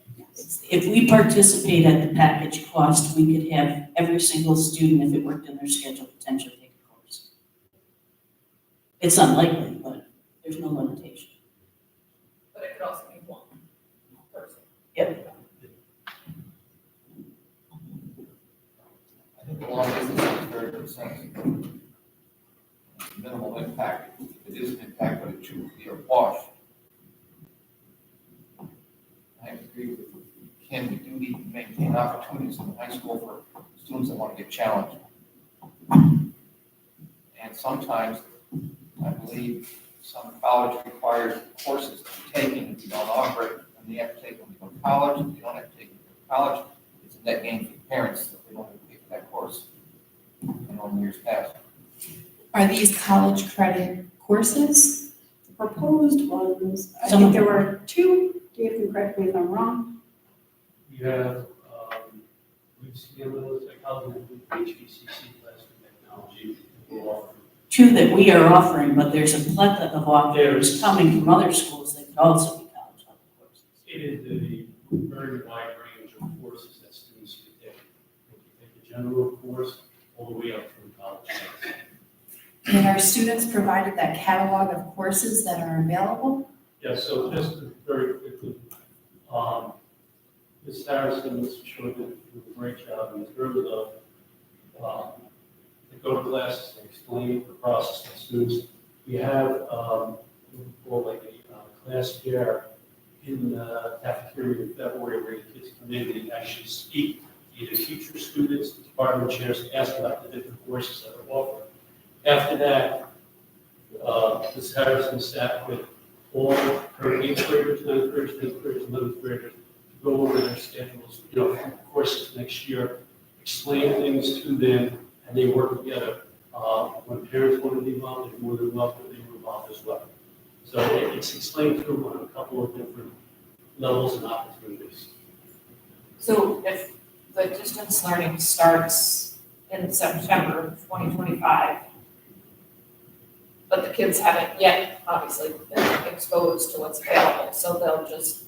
If we participate at the package cost, we could have every single student, if it worked in their schedule, potentially take a course. It's unlikely, but there's no limitation. But it could also be 1 person. I think the law business makes very good sense. Minimal impact, if it is an impact, but it should be a wash. I agree with Kim, we do need to maintain opportunities in high school for students that want to get challenged. And sometimes, I believe, some college requires courses to be taken if you don't offer it, and they have to take them to go to college. If you don't have to take them to college, it's a net gain for the parents that they don't have to pay for that course in years past. Are these college credit courses? the proposed ones, I Some think of there them. were 2, Dave can correct me if I'm wrong. We have, UCLA psychology, HBCC classroom technology, will offer. 2 that we are offering, but there's a plethora of offers coming from other schools that could also be college level courses. It is a very wide range of courses that students can take. They can take a general course all the way up through college. And are students provided that catalog of courses that are available? Yeah, so just very quickly, Ms. Harrison, Mr. Short did a great job in terms of the go classes and explain the process to students. We have what we call like a class fair in the cafeteria in February where the kids come in and actually speak, either teachers, students, department chairs, ask about the different courses that are offered. After that, Ms. Harrison sat with all her 8th graders, 9th graders, 10th graders, 11th graders to go over their schedules, for courses next year, explain things to them, and they work together. When parents want to be involved, they're more than welcome, they were involved as well. So it's explained to them on a couple of different levels and opportunities. So if the distance learning starts in September of 2025, but the kids haven't yet, obviously, been exposed to what's available, so they'll just,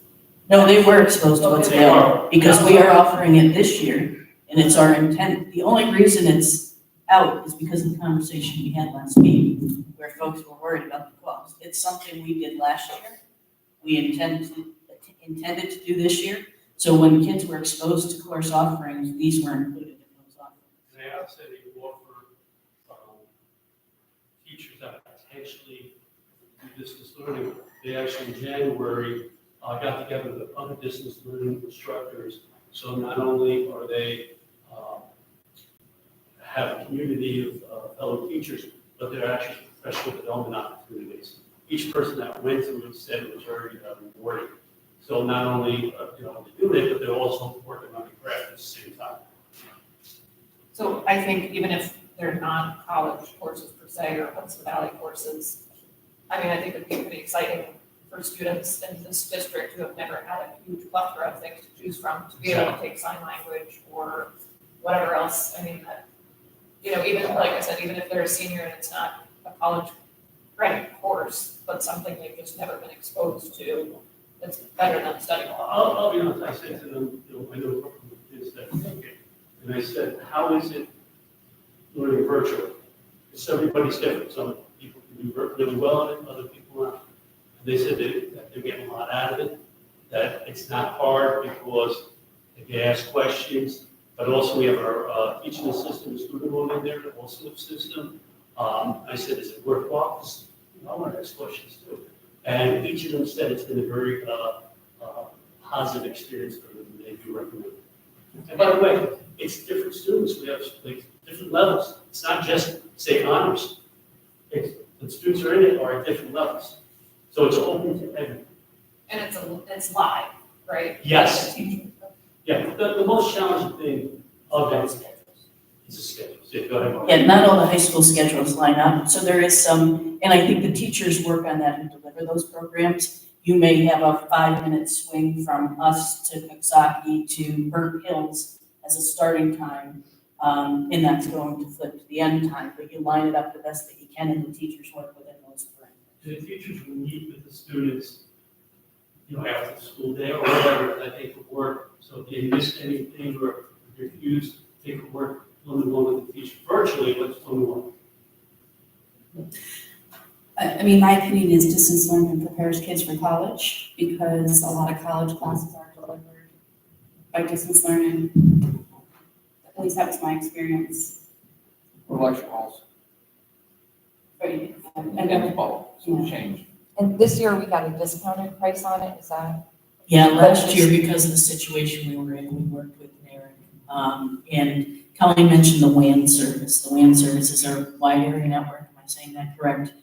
No, they were exposed to what's Okay, they available, because we are offering it this year, and it's our intent. The only reason it's out is because of the conversation we had last meeting, where folks were worried about the cost. It's something we did last year, we intended to do this year, so when kids were exposed to course offerings, these were included in those offerings. They also offer teachers that potentially do distance learning. They actually in January got together with other distance learning instructors. So not only are they have a community of fellow teachers, but they're actually professional development opportunities. Each person that went through it said it was very rewarding. So not only they're doing it, but they're also working on the craft at the same time. So I think even if they're not college courses per se, or Hudson Valley courses, I mean, I think it'd be pretty exciting for students in this district who have never had a huge plethora of things to choose from, to be able to take sign language or whatever else. I mean, that, you know, even, like I said, even if they're a senior and it's not a college credit course, but something they've just never been exposed to, it's better than studying law. I'll be honest, I said to them, I know is that, okay. And I said, how is it learning virtually? Because everybody's different. Some people can do really well at it, other people aren't. And they said that they're getting a lot out of it, that it's not hard because they can ask questions, but also we have our teaching assistant, student one in there, also a system. I said, is it worthwhile? I want to ask questions too. And each of them said it's been a very positive experience for them, and they do recommend it. And by the way, it's different students, we have like different levels. It's not just, say, honors. The students are in it are at different levels. So it's open to everyone. And it's live, right? Yes. Teacher. Yeah, the most challenging thing of that is a schedule. So go ahead, Mark. Yeah, not all the high school schedules line up, so there is some, and I think the teachers work on that and deliver those programs. You may have a 5-minute swing from us to Coxsackie to Burnt Hills as a starting time, and that's going to flip to the end time, but you line it up the best that you can, and the teachers work within those parameters. The teachers will meet with the students, after the school day or whatever, that they could work. So if they missed anything or refused, they could work one-on-one with the teacher. Virtually, but it's one-on-one. I mean, my opinion is distance learning prepares kids for college because a lot of college classes are delivered by distance learning. At least that was my experience. Or lecture halls, And and bubble, so it changed. And this year we got a discounted price on it, is that? Yeah, last year, because of the situation we were in, we worked with NARIC. And Kelly mentioned the WAN service. The WAN service is our wide area network, am I saying that correct?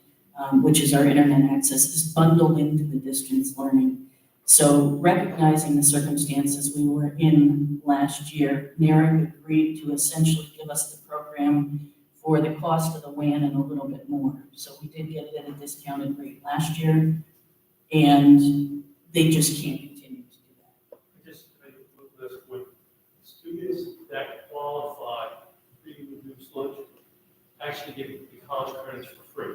Which is our internet access, is bundled into the distance learning. So recognizing the circumstances we were in last year, NARIC agreed to essentially give us the program for the cost of the WAN and a little bit more. So we did get it at a discounted rate last year, and they just can't continue to do that. Just to make this point, students that qualify for free reduced lunch actually get the college credits for free.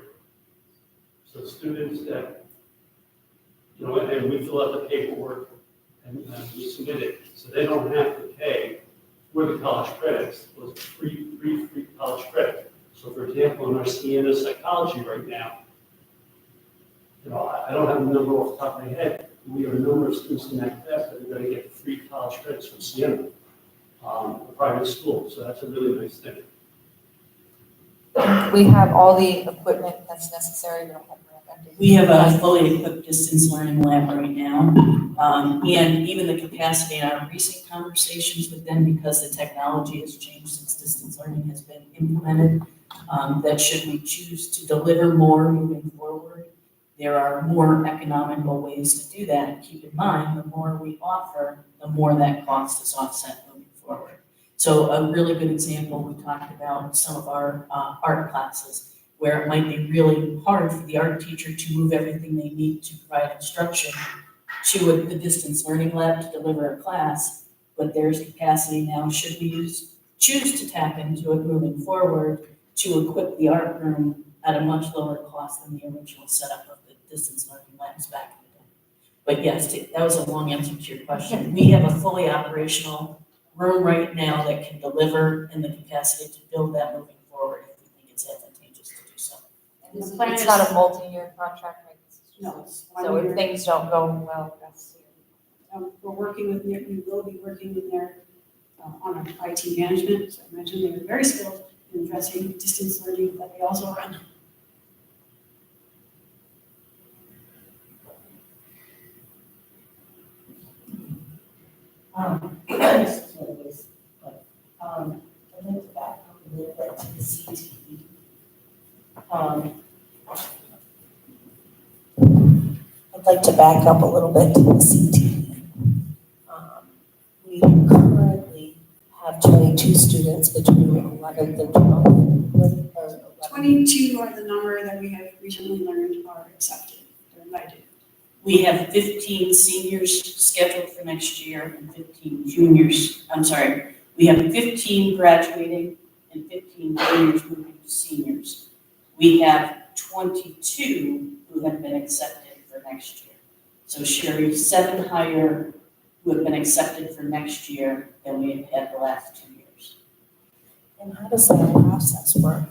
So students that, and we fill out the paperwork and we submit it, so they don't have to pay for the college credits. It was free college credit. So for example, in our Sienna psychology right now, I don't have the number off the top of my head. We have a number of students in that class that are going to get free college credits from Sienna, a private school. So that's a really nice thing. We have all the equipment that's necessary, we don't have to. We have a fully equipped distance learning lab right now. And even the capacity in our recent conversations with them, because the technology has changed since distance learning has been implemented, that should we choose to deliver more moving forward, there are more economical ways to do that. And keep in mind, the more we offer, the more that cost is offset moving forward. So a really good example, we talked about some of our art classes, where it might be really hard for the art teacher to move everything they need to provide instruction to the distance learning lab to deliver a class, but there's capacity now, should we choose to tap into it moving forward, to equip the art room at a much lower cost than the original setup of the distance learning labs back in the day. But yes, that was a long answer to your question. We have a fully operational room right now that can deliver and the capacity to build that moving forward if we think it's advantageous to do so. And the plan It's is- not a multi-year contract, right? No, it's 1 So if year. things don't go well, that's. We're working with, we will be working with their, on our IT management, so I mentioned they are very skilled in addressing distance learning, but they also run. This is what it is, but, I'd like to back up a little bit to the CTE. I'd like to back up a little bit to the CTE. We currently have 22 students between other than 12? Or 11? 22 are the number that we have recently learned are accepted, they're invited. We have 15 seniors scheduled for next year and 15 juniors. We have 15 graduating and 15 juniors moving to seniors. We have 22 who have been accepted for next year. So Sherry, 7 higher who have been accepted for next year than we have had the last 2 years. And how does that process work?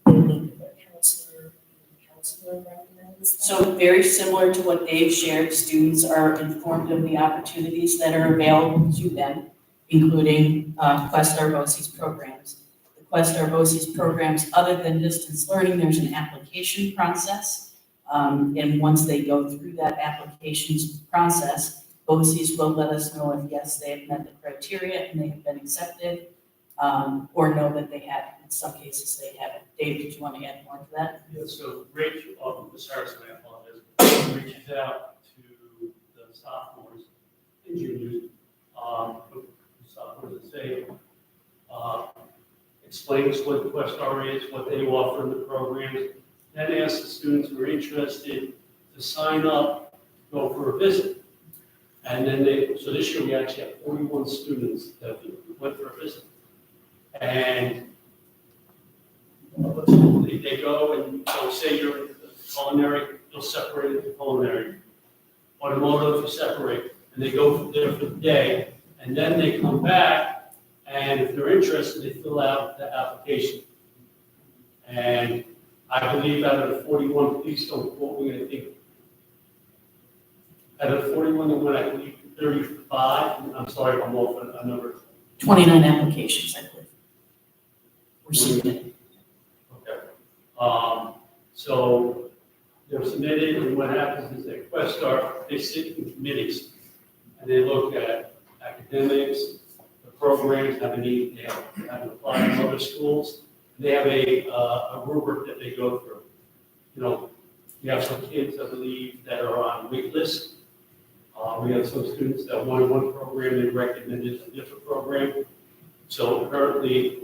They meet their counselor, the counselor recommends that? So very similar to what they've shared, students are informed of the opportunities that are available to them, including Quest Arbosi's programs. The Quest Arbosi's programs, other than distance learning, there's an application process. And once they go through that applications process, BOCES will let us know if yes, they have met the criteria and they have been accepted, or no, that they haven't. In some cases, they haven't. Dave, did you want to add more to that? Yeah, so Rachel, Ms. Harrison, I apologize, reaches out to the sophomores and juniors, sophomores and say, explains what the Quest R is, what they offer in the programs, then asks the students who are interested to sign up, go for a visit. And then so this year we actually have 41 students that went for a visit. And they go and they'll say you're in culinary, you'll separate into culinary. Automotive, you separate, and they go there for the day, and then they come back, and if they're interested, they fill out the application. And I believe out of the 41, please don't quote me, I think, out of the 41 that went, I believe 35, I'm sorry if I'm off a number. 29 applications, I believe. We're submitting. Okay. So they're submitted, and what happens is at Questar, they sit in committees, and they look at academics, the programs, they haven't applied in other schools. They have a rubric that they go through. You know, we have some kids, I believe, that are on wait list. We have some students that wanted one program, they recommended a different program. So currently,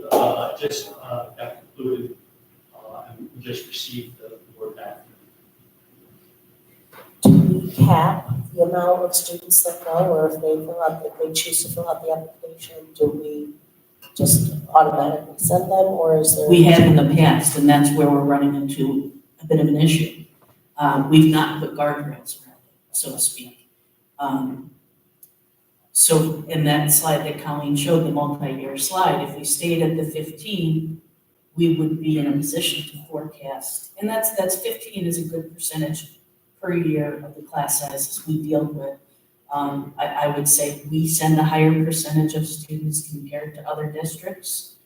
just got concluded, and we just received the word back. Do we cap the amount of students that go, or if they choose to fill out the application, do we just automatically send them, or is there? We have in the past, and that's where we're running into a bit of an issue. We've not put guardrails around it, so to speak. So in that slide that Colleen showed, the multi-year slide, if we stayed at the 15, we would be in a position to forecast. And that's 15 is a good percentage per year of the class sizes we deal with. I would say we send a higher percentage of students compared to other districts.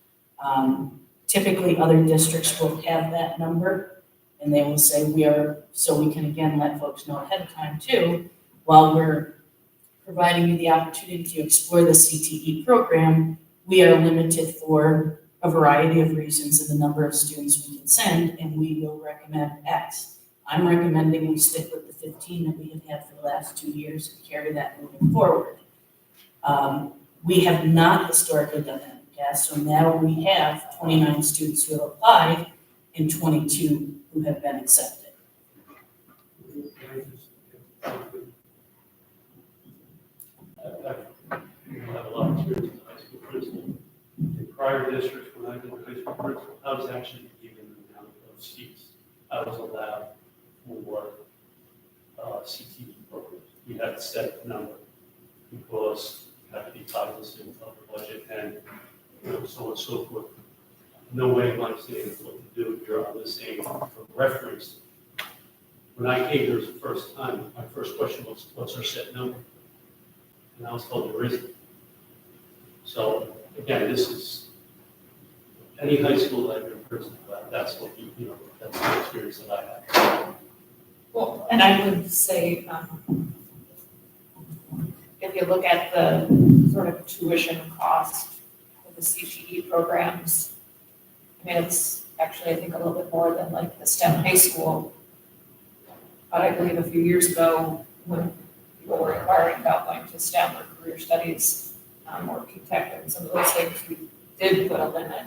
Typically, other districts will have that number, and they will say so we can again let folks know ahead of time too, while we're providing you the opportunity to explore the CTE program, we are limited for a variety of reasons in the number of students we can send, and we will recommend X. I'm recommending we stick with the 15 that we have had for the last 2 years and carry that moving forward. We have not historically done that in the past, so now we have 29 students who have applied and 22 who have been accepted. I have a lot of experience as a high school principal. In prior districts, when I was a high school principal, I was actually given the amount of seats I was allowed for CTE programs. We had to set a number because you have to be cognizant of the budget and so on and so forth. No way am I saying what to do. You're on the same reference. When I came here the first time, my first question was, what's our set number? And I was told there isn't. So again, this is any high school that I've been principal at, that's what that's the experience that I have. Well, and I would say, if you look at the sort of tuition cost of the CTE programs, I mean, it's actually, I think, a little bit more than like the STEM high school. But I believe a few years ago, when people were inquiring about going to STEM or career studies, or Tech and some of those things, we did put a limit,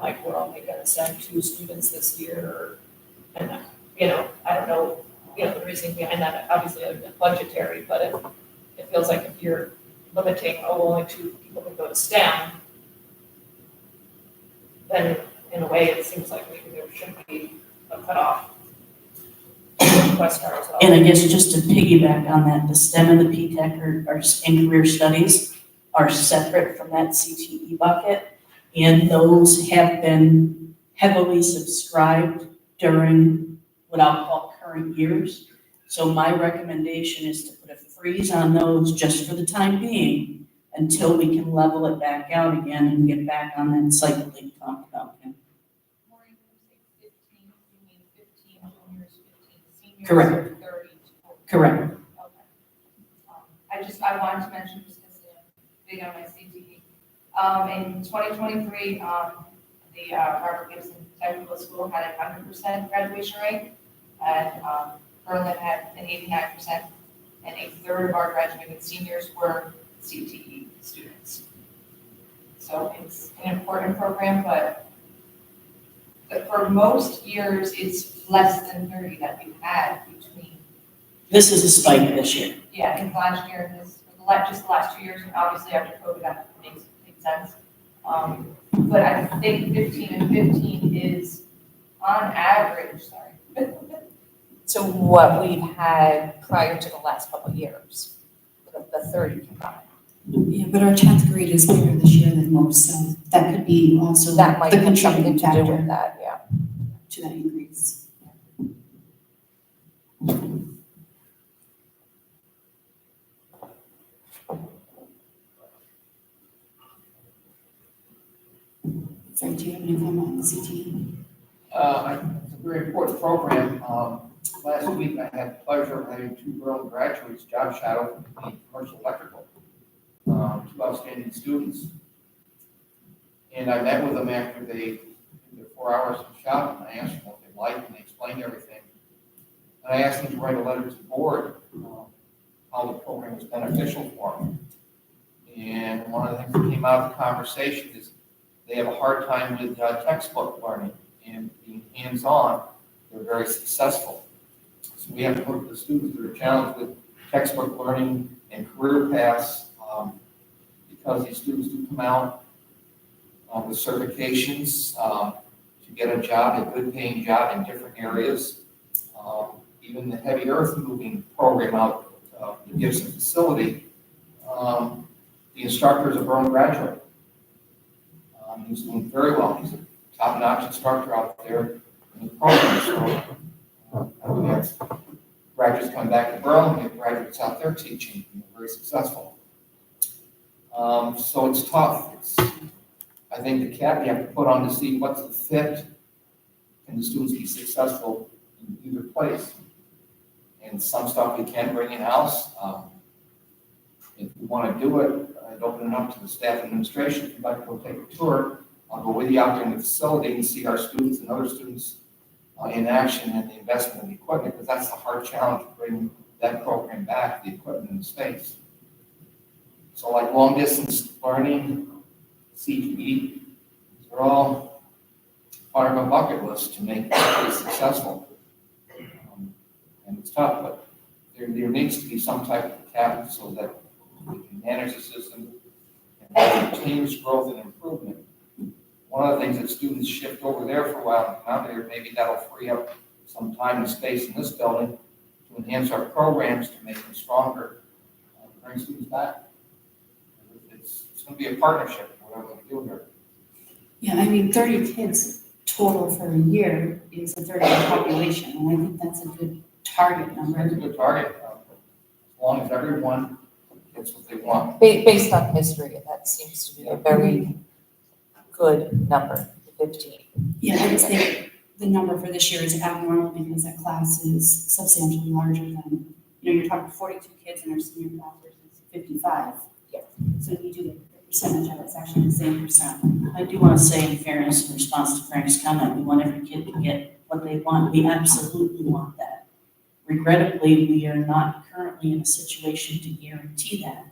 like we're only gonna send 2 students this year, and, I don't know, the reasoning behind that, obviously other than budgetary, but it feels like if you're limiting, only 2 people can go to STEM, then in a way, it seems like maybe there should be a cutoff. Western as well. And I guess just to piggyback on that, the STEM and the P-TECH are in career studies are separate from that CTE bucket. And those have been heavily subscribed during what I'll call current years. So my recommendation is to put a freeze on those just for the time being until we can level it back out again and get back on that cycle that you talked about, Kim. Maureen, when you say 15, you mean 15 juniors, 15 seniors? Correct. Or 30? Correct. Okay. I wanted to mention, just because I'm big on my CTE. In 2023, the Robert Gibson Technical School had a 100% graduation rate, and Berlin had an 89%, and a third of our graduating seniors were CTE students. So it's an important program, but for most years, it's less than 30 that we've had between. This is a spike this year. Yeah, and last year and just the last 2 years, and obviously after COVID, that makes sense. But I think 15 and 15 is on average, sorry. So what we've had prior to the last couple of years, the 30 combined. Yeah, but our 10th grade is bigger this year than most, so that could be also That might the have something contributing to do factor with that, yeah. to that increase. Sorry, do you have any comment on the CTE? It's a very important program. Last week, I had the pleasure of having 2 Berlin graduates job shadow in commercial electrical, 2 outstanding students. And I met with them after they did their 4 hours of shop, and I asked them what they liked, and they explained everything. And I asked them to write a letter to the board, how the program was beneficial for them. And one of the things that came out of the conversation is they have a hard time with textbook learning, and being hands-on, they're very successful. So we have to look at the students that are challenged with textbook learning and career paths, because these students do come out with certifications to get a job, a good paying job in different areas. Even the heavy earth moving program out the Gibson facility, the instructor is a Berlin graduate. He's doing very well. He's a top-notch instructor out there in the program. So we have graduates come back to Berlin, we have graduates out there teaching, very successful. So it's tough. I think the cap you have to put on to see what's the fit, and the students be successful in either place. And some stuff we can bring in-house. If we want to do it, I'd open it up to the staff administration. If you'd like to go take a tour, I'll go with you out there in the facility and see our students and other students in action and the investment in the equipment, because that's the hard challenge to bring that program back, the equipment and the space. So like long distance learning, CTE, they're all part of a bucket list to make it successful. And it's tough, but there needs to be some type of cap so that we can manage the system and have continuous growth and improvement. One of the things that students shift over there for a while and come out there, maybe that'll free up some time and space in this building to enhance our programs to make them stronger, bring students back. It's going to be a partnership, whatever we do here. Yeah, I mean, 30 kids total for a year is a third of the population, and I think that's a good target number. That's a good target, as long as everyone gets what they want. Based on history, that seems to be a very good number, 15. Yeah, I just think the number for this year is abnormal because that class is substantially larger than, you're talking 42 kids in our senior class versus 55. Yeah. So you do the percentage of it, it's actually the same percent. I do want to say, in fairness, in response to Frank's comment, we want every kid to get what they want. We absolutely want that. Regrettably, we are not currently in a situation to guarantee that.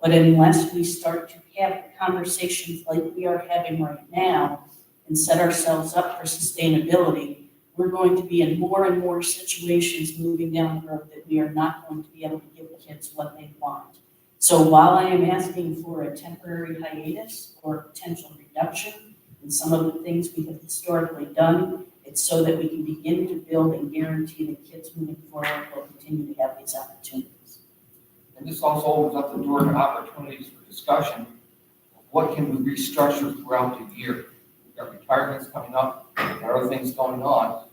But unless we start to have conversations like we are having right now and set ourselves up for sustainability, we're going to be in more and more situations moving down the road that we are not going to be able to give kids what they want. So while I am asking for a temporary hiatus or potential reduction in some of the things we have historically done, it's so that we can begin to build and guarantee that kids moving forward will continue to have these opportunities. And this also opens up the door to opportunities for discussion. What can we restructure throughout the year? We've got retirements coming up, there are other things going on.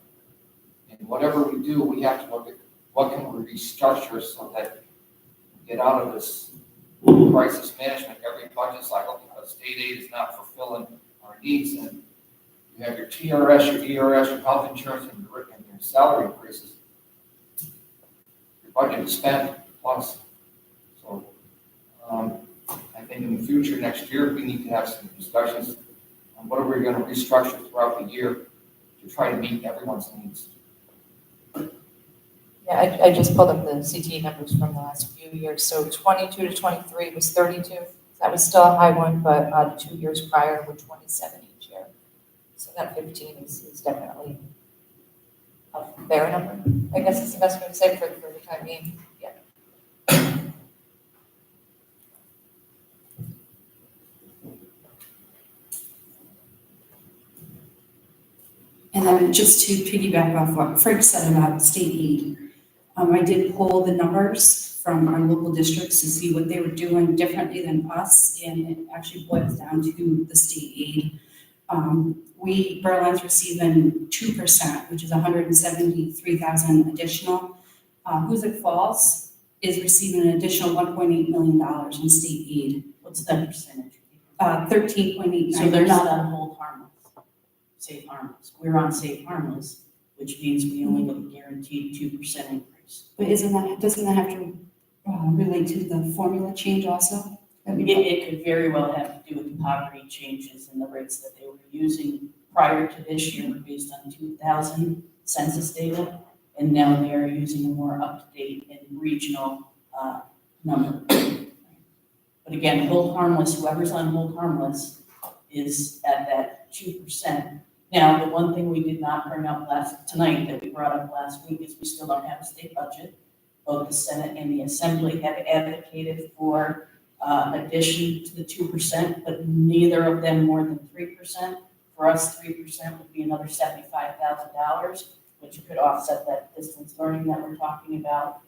And whatever we do, we have to look at what can we restructure so that we get out of this crisis management every budget cycle, because state aid is not fulfilling our needs. And you have your TRS, your ERS, your health insurance, and your salary increases. Your budget is spent plus. So I think in the future, next year, we need to have some discussions on what are we going to restructure throughout the year to try to meet everyone's needs. Yeah, I just pulled up the CTE numbers from the last few years. So 22 to 23 was 32. That was still a high one, but 2 years prior were 27 each year. So that 15 is definitely a fair number, I guess is the best way to say it for the time being. Yeah. And then just to piggyback off what Frank said about state aid, I did pull the numbers from our local districts to see what they were doing differently than us, and it actually boils down to the state aid. Berlin's receiving 2%, which is 173,000 additional. Hoosick Falls is receiving an additional $1.8 million in state aid. What's that percentage? 13.89%. So they're not on hold harmless, safe harmless. We're on safe harmless, which means we only get a guaranteed 2% increase. But doesn't that have to relate to the formula change also? It could very well have to do with the poverty changes and the rates that they were using prior to this year were based on 2000 census data, and now they are using a more up-to-date and regional number. But again, hold harmless, whoever's on hold harmless is at that 2%. Now, the one thing we did not bring up tonight that we brought up last week is we still don't have a state budget. Both the Senate and the Assembly have advocated for addition to the 2%, but neither of them more than 3%. For us, 3% would be another $75,000, which could offset that distance learning that we're talking about.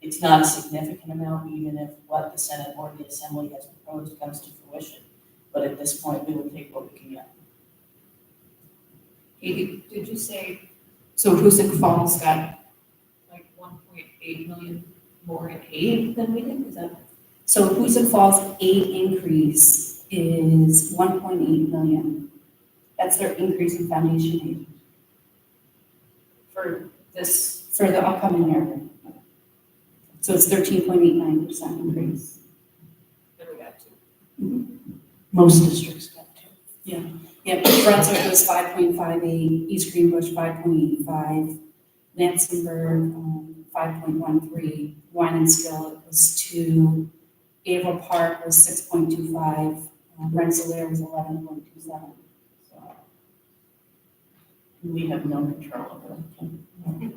It's not a significant amount, even if what the Senate or the Assembly has proposed comes to fruition. But at this point, we will take what we can get. Katie, did you say So Hoosick Falls got, like 1.8 million more in aid than we did? Is that? so Hoosick Falls aid increase is 1.8 million. That's their increase in foundation aid For this, for the upcoming year. So it's 13.89% increase. that we got to. Most districts got to. Yeah, Brunswick was 5.58, East Greenbush 5.85, Lansingburg 5.13, Wine and Skill was 2, Averill Park was 6.25, Rensselaer was 11.27. So We have no control over it.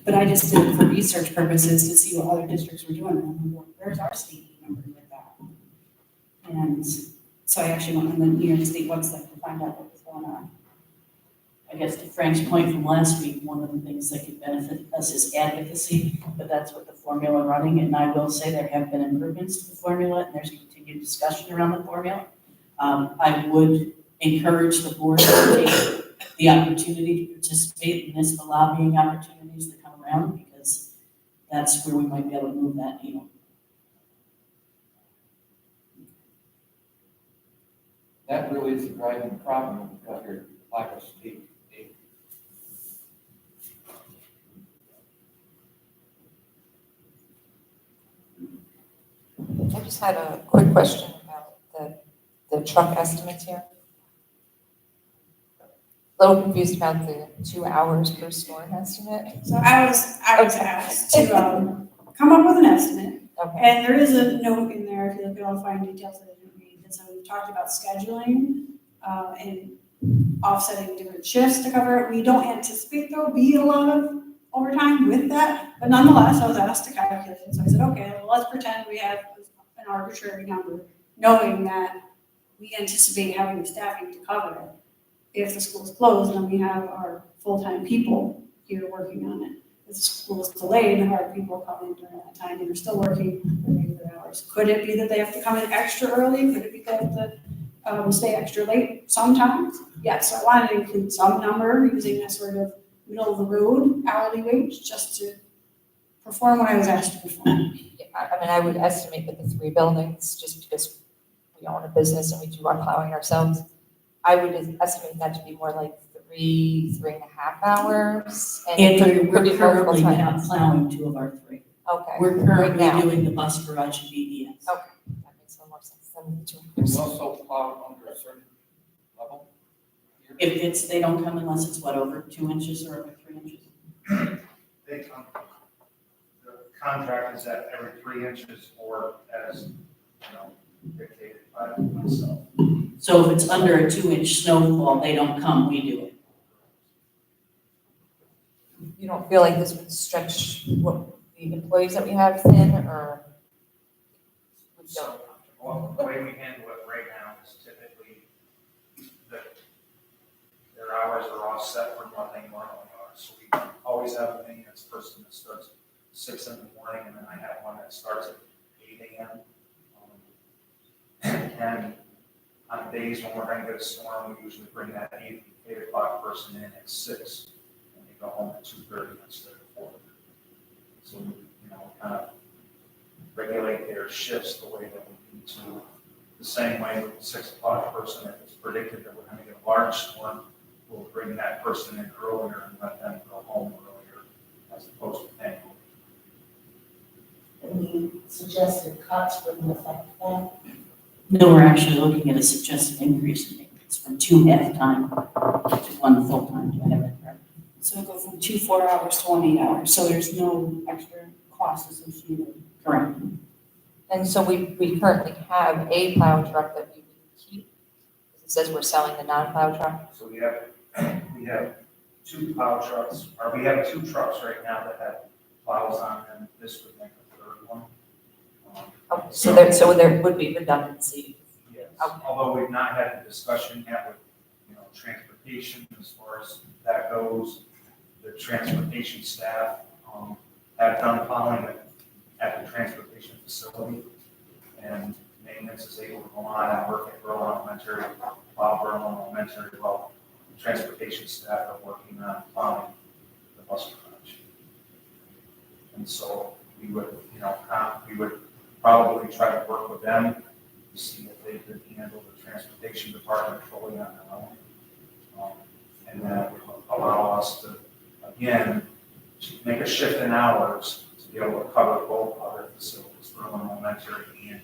But I just did it for research purposes to see what other districts were doing. And I'm like, well, where's our state number with that? And so I actually went on the New York State website to find out what was going on. I guess to Frank's point from last week, one of the things that could benefit us is advocacy, but that's what the formula running. And I will say there have been improvements to the formula, and there's a continued discussion around the formula. I would encourage the board to take the opportunity to participate in municipal lobbying opportunities that come around, because that's where we might be able to move that needle. That really is the driving problem we've got here, lack of state aid. I just had a quick question about the truck estimates here. A little confused about the 2 hours per storm estimate. So I was asked to come up with an estimate Okay, And there is a note in there, if you look at all the fine details that I didn't read, that so we've talked about scheduling, and offsetting different shifts to cover it. We don't anticipate there'll be a lot of overtime with that, but nonetheless, I was asked to calculate it, so I said, okay, well, let's pretend we have an arbitrary number, knowing that we anticipate having the staffing to cover it. If the school's closed, then we have our full-time people here working on it. If the school is delayed, our people come in during that time and are still working their regular hours. Could it be that they have to come in extra early? Could it be that we stay extra late sometimes? Yes, I wanted to include some number using a sort of middle of the road hourly wage just to perform what I was asked to perform. yeah, I mean, I would estimate that the 3 buildings, just because we own a business and we do our plowing ourselves, I would estimate that to be more like 3.5 hours. And it Andrew, could be we're multiple currently not times. plowing 2 of our 3. Okay. We're Right currently now. doing the bus garage and BES. Okay, that makes a little more sense than the 2 Do years. we also plow under a certain level? If they don't come unless it's what, over 2 inches or over 3 inches? They come, the contract is at every 3 inches or as, dictated by myself. So if it's under a 2-inch snowfall, they don't come, we do it. You don't feel like this would stretch what the employees that we have thin, or? We don't. So, well, the way we handle it right now is typically that their hours are all set from what they normally are. So we always have a maintenance person that starts at 6 in the morning, and then I have one that starts at 8 a.m. And on days when we're going to get a storm, we usually bring that 8 o'clock person in at 6, and they go home at 2:30 instead of 4. So, kind of regulate their shifts the way that we need to. The same way with the 6 o'clock person, if it's predicted that we're going to get a large storm, we'll bring that person in earlier and let them go home earlier as opposed to paying. Any suggested cuts wouldn't affect that? No, we're actually looking at a suggested increase in maintenance from 2 half-time to 1 full-time. Do I have that correct? So go from 2 4-hours to 1 8-hour, so there's no extra cost associated. Correct. And so we currently have a plow truck that we would keep. It says we're selling the non-plow truck. So we have 2 plow trucks, or we have 2 trucks right now that have plows on them. This would make a 3rd one. Oh, so there would be redundancy. Yes, Okay. although we've not had the discussion yet with, transportation as far as that goes. The transportation staff have done plowing at the transportation facility, and maintenance is able to go on and work at Berlin Elementary, plow Berlin Elementary, while the transportation staff are working on plowing the bus garage. And so we would, we would probably try to work with them to see if they could handle the transportation department fully on their own. And that would allow us to, again, to make a shift in hours to be able to cover both other facilities, Berlin Elementary and.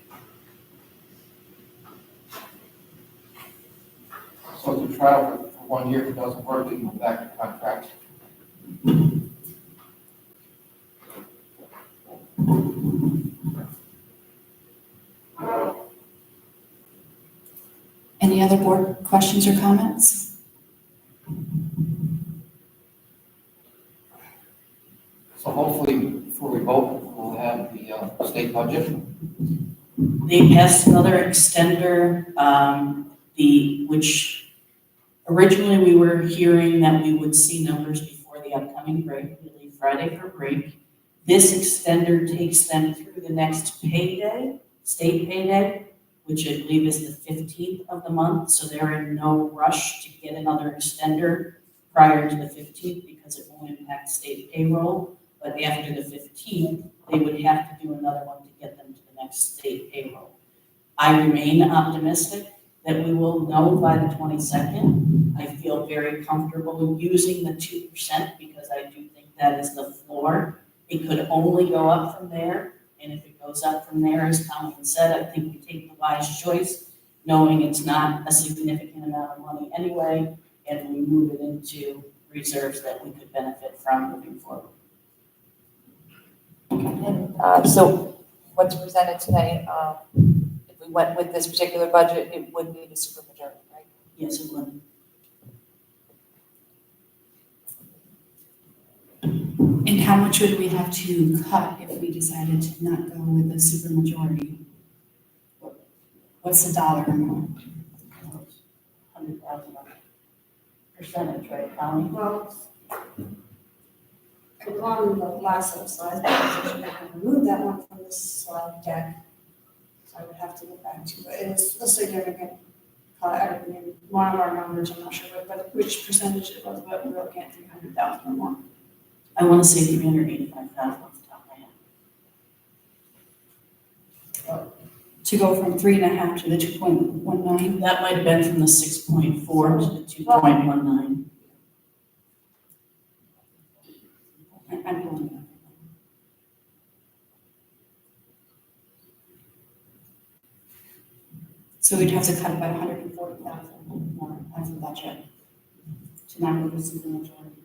So to trial for 1 year, if it doesn't work, we can go back to contract. Any other board questions or comments? So hopefully, before we vote, we'll have the state budget. They passed another extender, which originally we were hearing that we would see numbers before the upcoming break, really Friday for break. This extender takes them through the next payday, state payday, which I believe is the 15th of the month. So they're in no rush to get another extender prior to the 15th because it won't impact state payroll. But after the 15th, they would have to do another one to get them to the next state payroll. I remain optimistic that we will know by the 22nd. I feel very comfortable using the 2% because I do think that is the floor. It could only go up from there. And if it goes up from there, as Colleen said, I think we take the wise choice, knowing it's not a significant amount of money anyway, and we move it into reserves that we could benefit from moving forward. And so what's presented tonight, if we went with this particular budget, it would be the supermajority, right? Yes, it would. And how much would we have to cut if we decided to not go with the supermajority? What's the dollar amount? 100,000 percentage, right, Colleen? Well, on the last set of slides, I removed that one from this slide deck. So I would have to go back to, but it's a significant cut. I mean, one of our numbers, I'm not sure which percentage it was, but we're looking at 300,000 or more. I want to say 385,000 off the top of my head. To go from 3.5 to the 2.19? That might have been from the 6.4 to the 2.19. I'm pulling it up. So we'd have to cut about 140,000 more as a budget to not go to supermajority.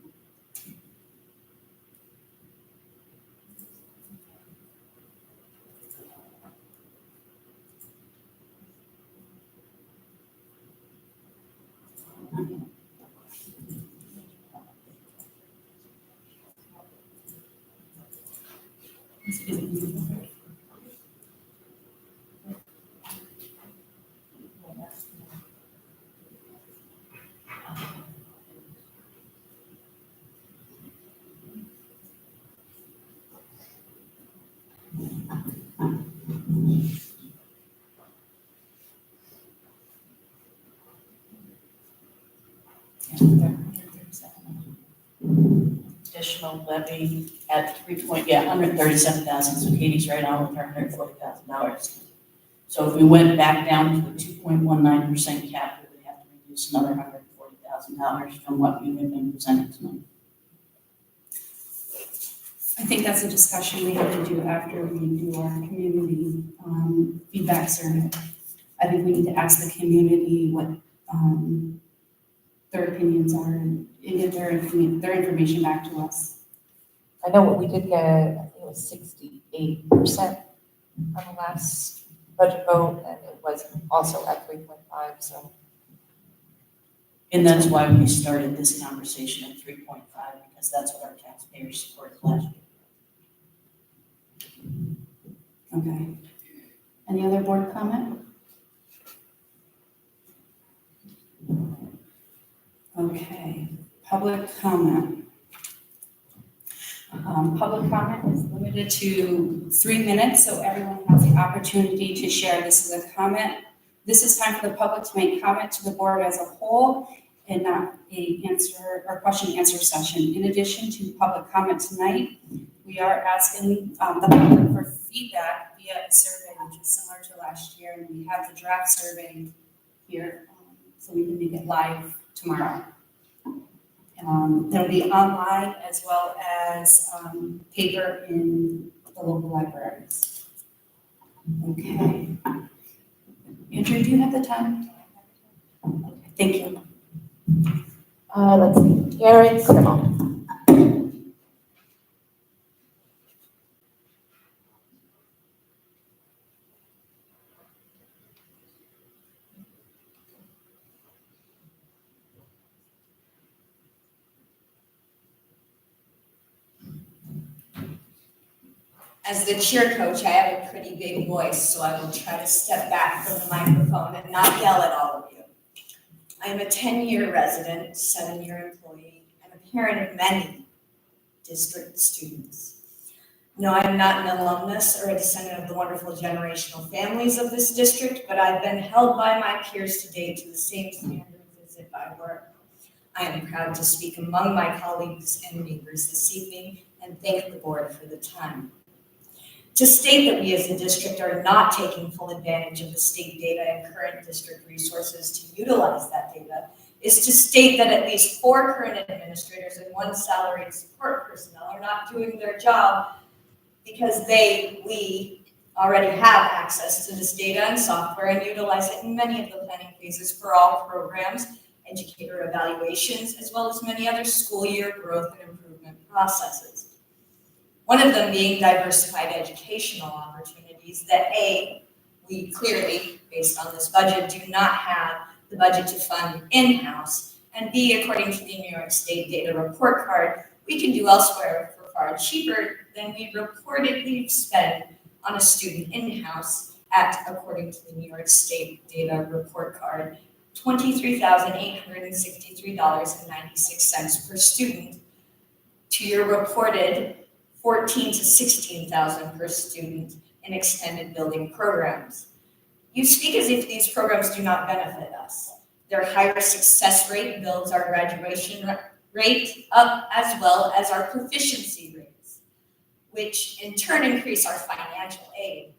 Additional levy at 137,000, so Katie's right on with her $140,000. So if we went back down to a 2.19% cap, we would have to reduce another $140,000 from what we have been presented tonight. I think that's a discussion we have to do after we do our community feedback survey. I think we need to ask the community what their opinions are and get their information back to us. I know what we did get, I think it was 68% on the last budget vote, and it was also at 3.5, so. And that's why we started this conversation at 3.5, because that's what our taxpayers supported last year. Okay. Any other board comment? Okay, public comment. Public comment is limited to 3 minutes, so everyone has the opportunity to share. This is a comment. This is time for the public to make comment to the board as a whole and not a answer or question and answer session. In addition to public comment tonight, we are asking the public for feedback via a survey, which is similar to last year, and we have the draft survey here, so we can make it live tomorrow. It'll be online as well as paper in the local libraries. Okay. Andrew, do you have the time? Okay, thank you. Let's see, Karen Simmel. As the cheer coach, I have a pretty big voice, so I will try to step back from the microphone and not yell at all of you. I am a 10-year resident, 7-year employee, and a parent of many district students. No, I am not an alumnus or a descendant of the wonderful generational families of this district, but I've been held by my peers to date to the same standards as if I were. I am proud to speak among my colleagues and neighbors this evening and thank the board for the time. To state that we as a district are not taking full advantage of the state data and current district resources to utilize that data is to state that at least 4 current administrators and 1 salaried support personnel are not doing their job because we already have access to this data and software and utilize it in many of the planning phases for all programs, educator evaluations, as well as many other school year growth and improvement processes. One of them being diversified educational opportunities that we clearly, based on this budget, do not have the budget to fund in-house, and B, according to the New York State data report card, we can do elsewhere for far cheaper than we reportedly spend on a student in-house at, according to the New York State data report card, $23,863.96 per student to your reported $14,000 to $16,000 per student in extended building programs. You speak as if these programs do not benefit us. Their higher success rate builds our graduation rate up as well as our proficiency rates, which in turn increase our financial aid.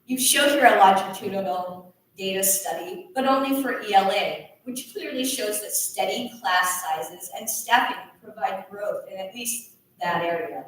You show here a longitudinal data study, but only for ELA, which clearly shows that steady class sizes and staffing provide growth in at least that area.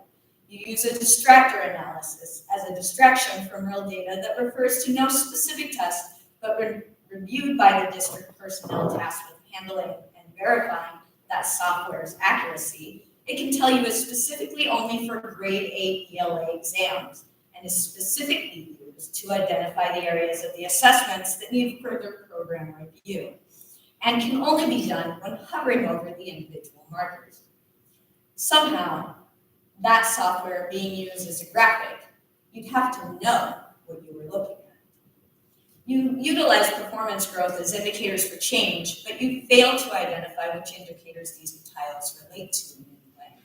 You use a distractor analysis as a distraction from real data that refers to no specific test, but when reviewed by the district personnel tasked with handling and verifying that software's accuracy, it can tell you it's specifically only for grade 8 ELA exams and is specifically used to identify the areas of the assessments that need further program review and can only be done when hovering over the individual markers. Somehow, that software being used as a graphic, you'd have to know what you were looking at. You utilize performance growth as indicators for change, but you fail to identify which indicators these tiles relate to in any way.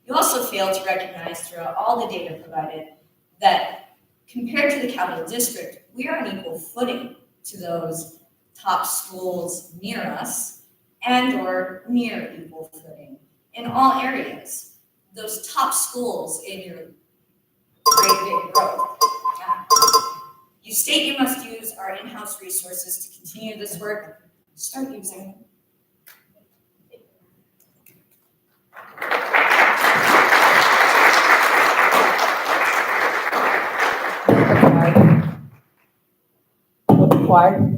You also fail to recognize throughout all the data provided that compared to the capital district, we are on equal footing to those top schools near us and or near equal footing in all areas. Those top schools in your great big growth. You state you must use our in-house resources to continue this work. Start using them. Required.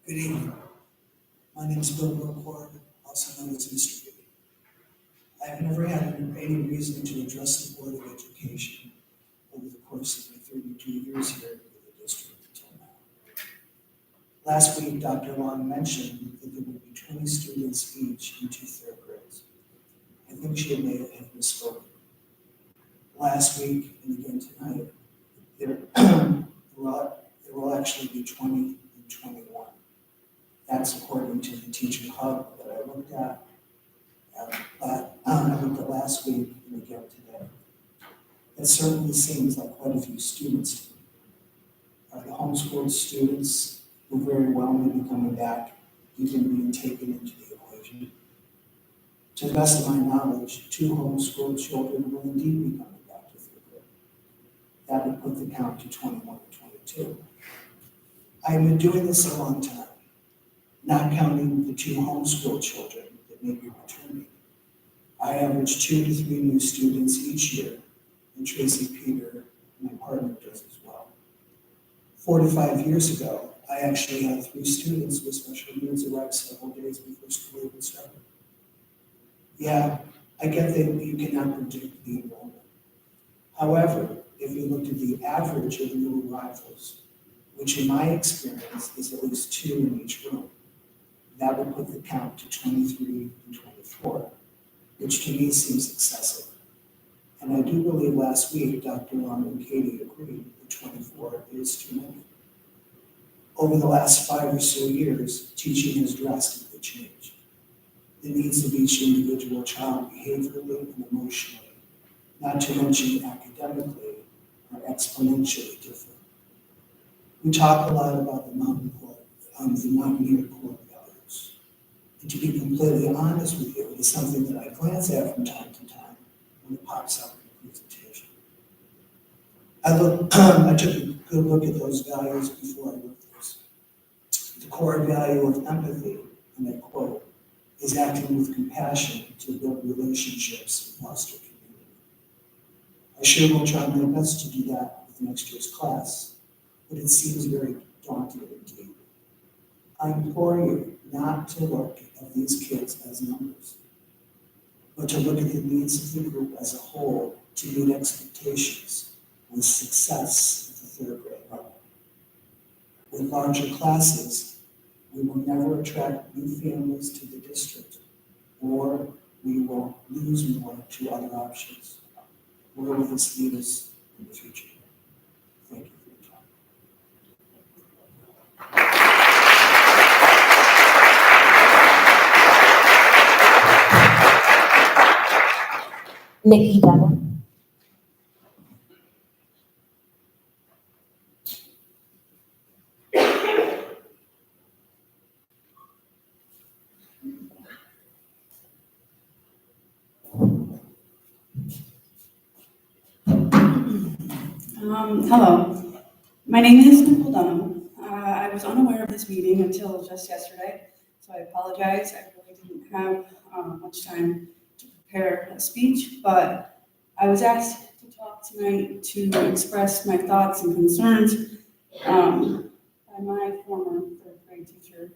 Good evening. My name is Bill Burkhardt, also known as Mr. Gibby. I have never had any reason to address the Board of Education over the course of my 32 years here with the district until now. Last week, Dr. Long mentioned that there would be 20 students each in 2 third grades. I think she may have misspoken. Last week, and again tonight, there will actually be 20 and 21. That's according to the teaching hub that I looked at. I looked at last week and again today. It certainly seems like quite a few students to me. The homeschooled students who very well may be coming back, even being taken into the equation. To the best of my knowledge, 2 homeschooled children will indeed be coming back to 3rd grade. That would put the count to 21 or 22. I've been doing this a long time, not counting the 2 homeschool children that may be returning. I average 2 to 3 new students each year, and Tracy Peter, my partner, does as well. 4 to 5 years ago, I actually had 3 students with special needs arrive several days before school even started. Yeah, I get that you cannot predict the enrollment. However, if you looked at the average of new arrivals, which in my experience is at least 2 in each room, that would put the count to 23 and 24, which to me seems excessive. And I do believe last week, Dr. Long and Katie agreed that 24 is too many. Over the last 5 or so years, teaching has drastically changed. The needs of each individual child behaviorally and emotionally, not to mention academically, are exponentially different. We talk a lot about the Mountaineer core values. And to be completely honest with you, it is something that I glance at from time to time when it pops up in the presentation. I took a good look at those values before I wrote this. The core value of empathy, and I quote, is acting with compassion to build relationships and foster community. I sure will try my best to do that with next year's class, but it seems very daunting indeed. I implore you not to look at these kids as numbers, but to look at the needs of the group as a whole to meet expectations with success at the third grade level. With larger classes, we will never attract new families to the district, or we will lose more to other options. Where will this lead us in the future? Thank you for your time. Nikki Dunham. Hello, my name is Nicole Dunham. I was unaware of this meeting until just yesterday, so I apologize. I really didn't have much time to prepare a speech, but I was asked to talk tonight to express my thoughts and concerns by my former third grade teacher,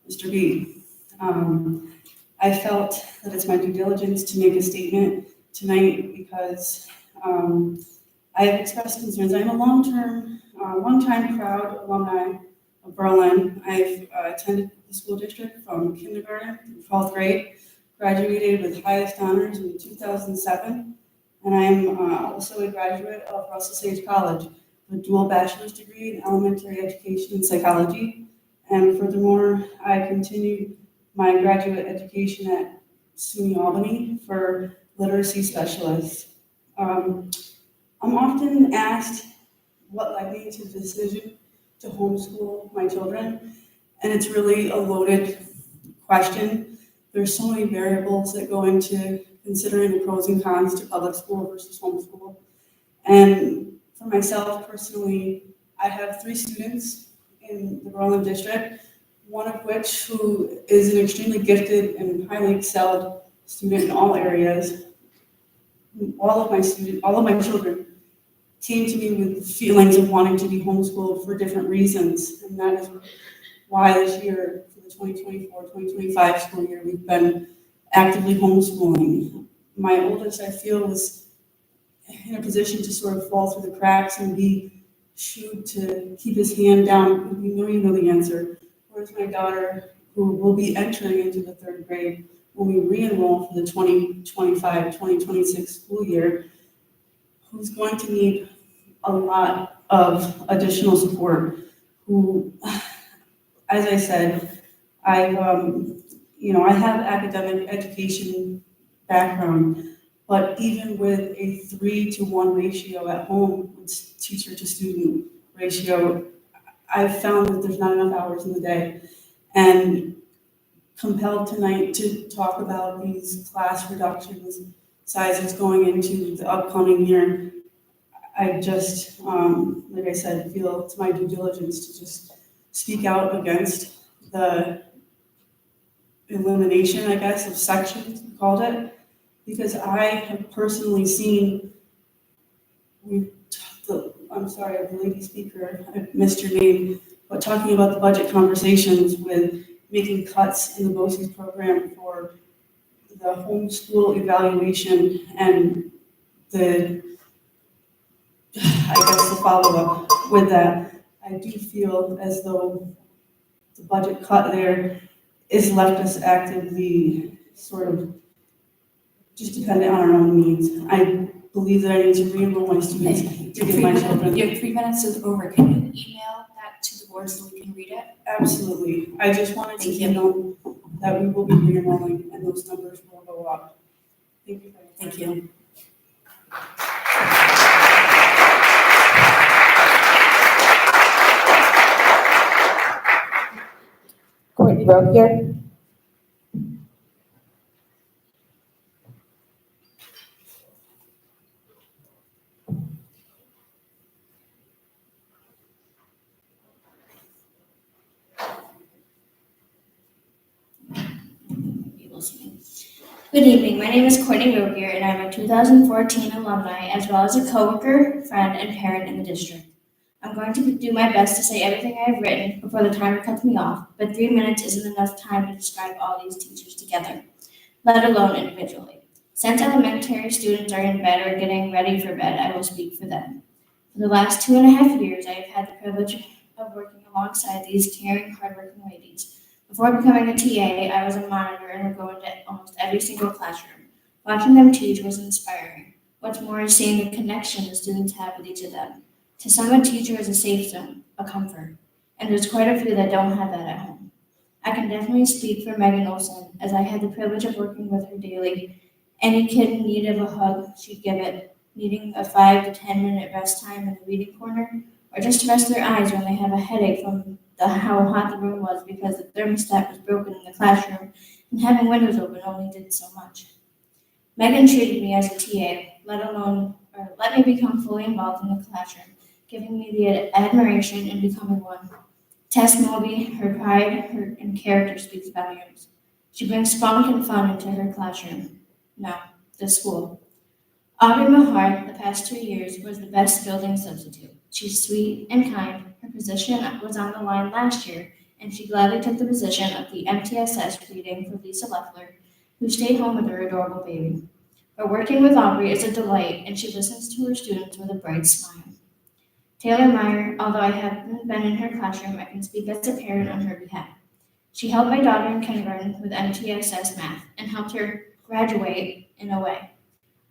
Mr. B. I felt that it's my due diligence to make a statement tonight because I have expressed concerns. I'm a long-time proud alumni of Berlin. I've attended the school district from kindergarten through 12th grade, graduated with highest honors in 2007, and I'm also a graduate of Russell Sage College with dual bachelor's degree in elementary education and psychology. And furthermore, I continued my graduate education at SUNY Albany for literacy specialist. I'm often asked what led me to the decision to homeschool my children, and it's really a loaded question. There's so many variables that go into considering the pros and cons to public school versus homeschool. And for myself personally, I have 3 students in the Berlin district, one of which who is an extremely gifted and highly excelled student in all areas. All of my children came to me with feelings of wanting to be homeschooled for different reasons. And that is why this year, for the 2024-2025 school year, we've been actively homeschooling. My oldest, I feel, was in a position to sort of fall through the cracks and be shooed to keep his hand down. You know the answer. Whereas my daughter, who will be entering into the 3rd grade when we re-enroll for the 2025-2026 school year, who's going to need a lot of additional support, who, as I said, I have academic education background, but even with a 3-to-1 ratio at home, with teacher to student ratio, I've found that there's not enough hours in the day. And compelled tonight to talk about these class reductions sizes going into the upcoming year, I just, like I said, feel it's my due diligence to just speak out against the elimination, I guess, of sections, we called it, because I have personally seen, I'm sorry, the lady speaker, I missed your name, but talking about the budget conversations with making cuts in the BOCES program for the homeschool evaluation and the follow-up with that. I do feel as though the budget cut there is left us actively sort of just dependent on our own needs. I believe that I need to re-enroll my students to get my children. Your 3 minutes is over. Can you email that to the board so we can read it? Absolutely. I just wanted to Thank you. know that we will be re-enrolling and those numbers will go up. Thank you. Thank you. Courtney Rowe here. Be listening. Good evening. My name is Courtney Rogier, and I'm a 2014 alumni, as well as a coworker, friend, and parent in the district. I'm going to do my best to say everything I have written before the timer cuts me off, but 3 minutes isn't enough time to describe all these teachers together, let alone individually. Since elementary students are in bed or getting ready for bed, I will speak for them. For the last 2.5 years, I have had the privilege of working alongside these caring, hardworking ladies. Before becoming a TA, I was a monitor and would go into almost every single classroom. Watching them teach was inspiring. What's more is seeing the connection the students have with each of them. To some, a teacher is a safe zone, a comfort, and there's quite a few that don't have that at home. I can definitely speak for Megan Olson, as I had the privilege of working with her daily. Any kid in need of a hug, she'd give it. Needing a 5 to 10 minute rest time in the reading corner, or just to rest their eyes when they have a headache from how hot the room was because the thermostat was broken in the classroom, and having windows open only did so much. Megan treated me as a TA, let me become fully involved in the classroom, giving me the admiration and becoming one. Tess Moby, her pride and character speaks volumes. She brings spunk and fun into her classroom. No, the school. Aubrey Mahar, the past 2 years, was the best building substitute. She's sweet and kind. Her position was on the line last year, and she gladly took the position of the MTSS reading for Lisa Leffler, who stayed home with her adorable baby. But working with Aubrey is a delight, and she listens to her students with a bright smile. Taylor Meyer, although I haven't been in her classroom, I can speak as a parent on her behalf. She helped my daughter in kindergarten with MTSS math and helped her graduate in a way.